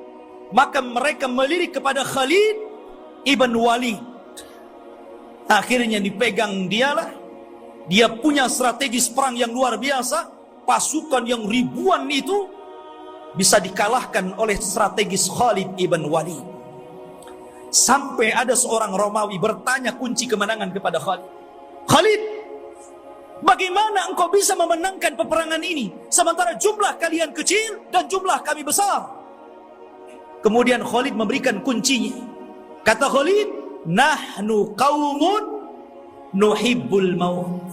Maka mereka melirik kepada Khalid ibn Walid. Akhirnya dipegang dialah. Dia punya strategis perang yang luar biasa. Pasukan yang ribuan itu bisa dikalahkan oleh strategis Khalid ibn Walid. Sampai ada seorang Romawi bertanya kunci kemenangan kepada Khalid. Khalid, bagaimana engkau bisa memenangkan peperangan ini sementara jumlah kalian kecil dan jumlah kami besar? Kemudian Khalid memberikan kuncinya. Kata Khalid, nahnu qaumun nuhibbul maut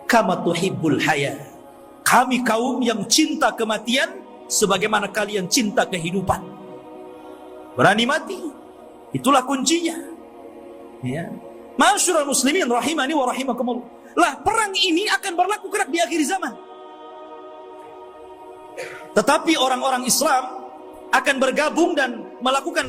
kama tuhibbul haya. Kami kaum yang cinta kematian sebagaimana kalian cinta kehidupan. Berani mati, itulah kuncinya. Ya. Ma'asyiral muslimin rahimani wa rahimakumullah. Lah, perang ini akan berlaku kelak di akhir zaman. Tetapi orang-orang Islam akan bergabung dan melakukan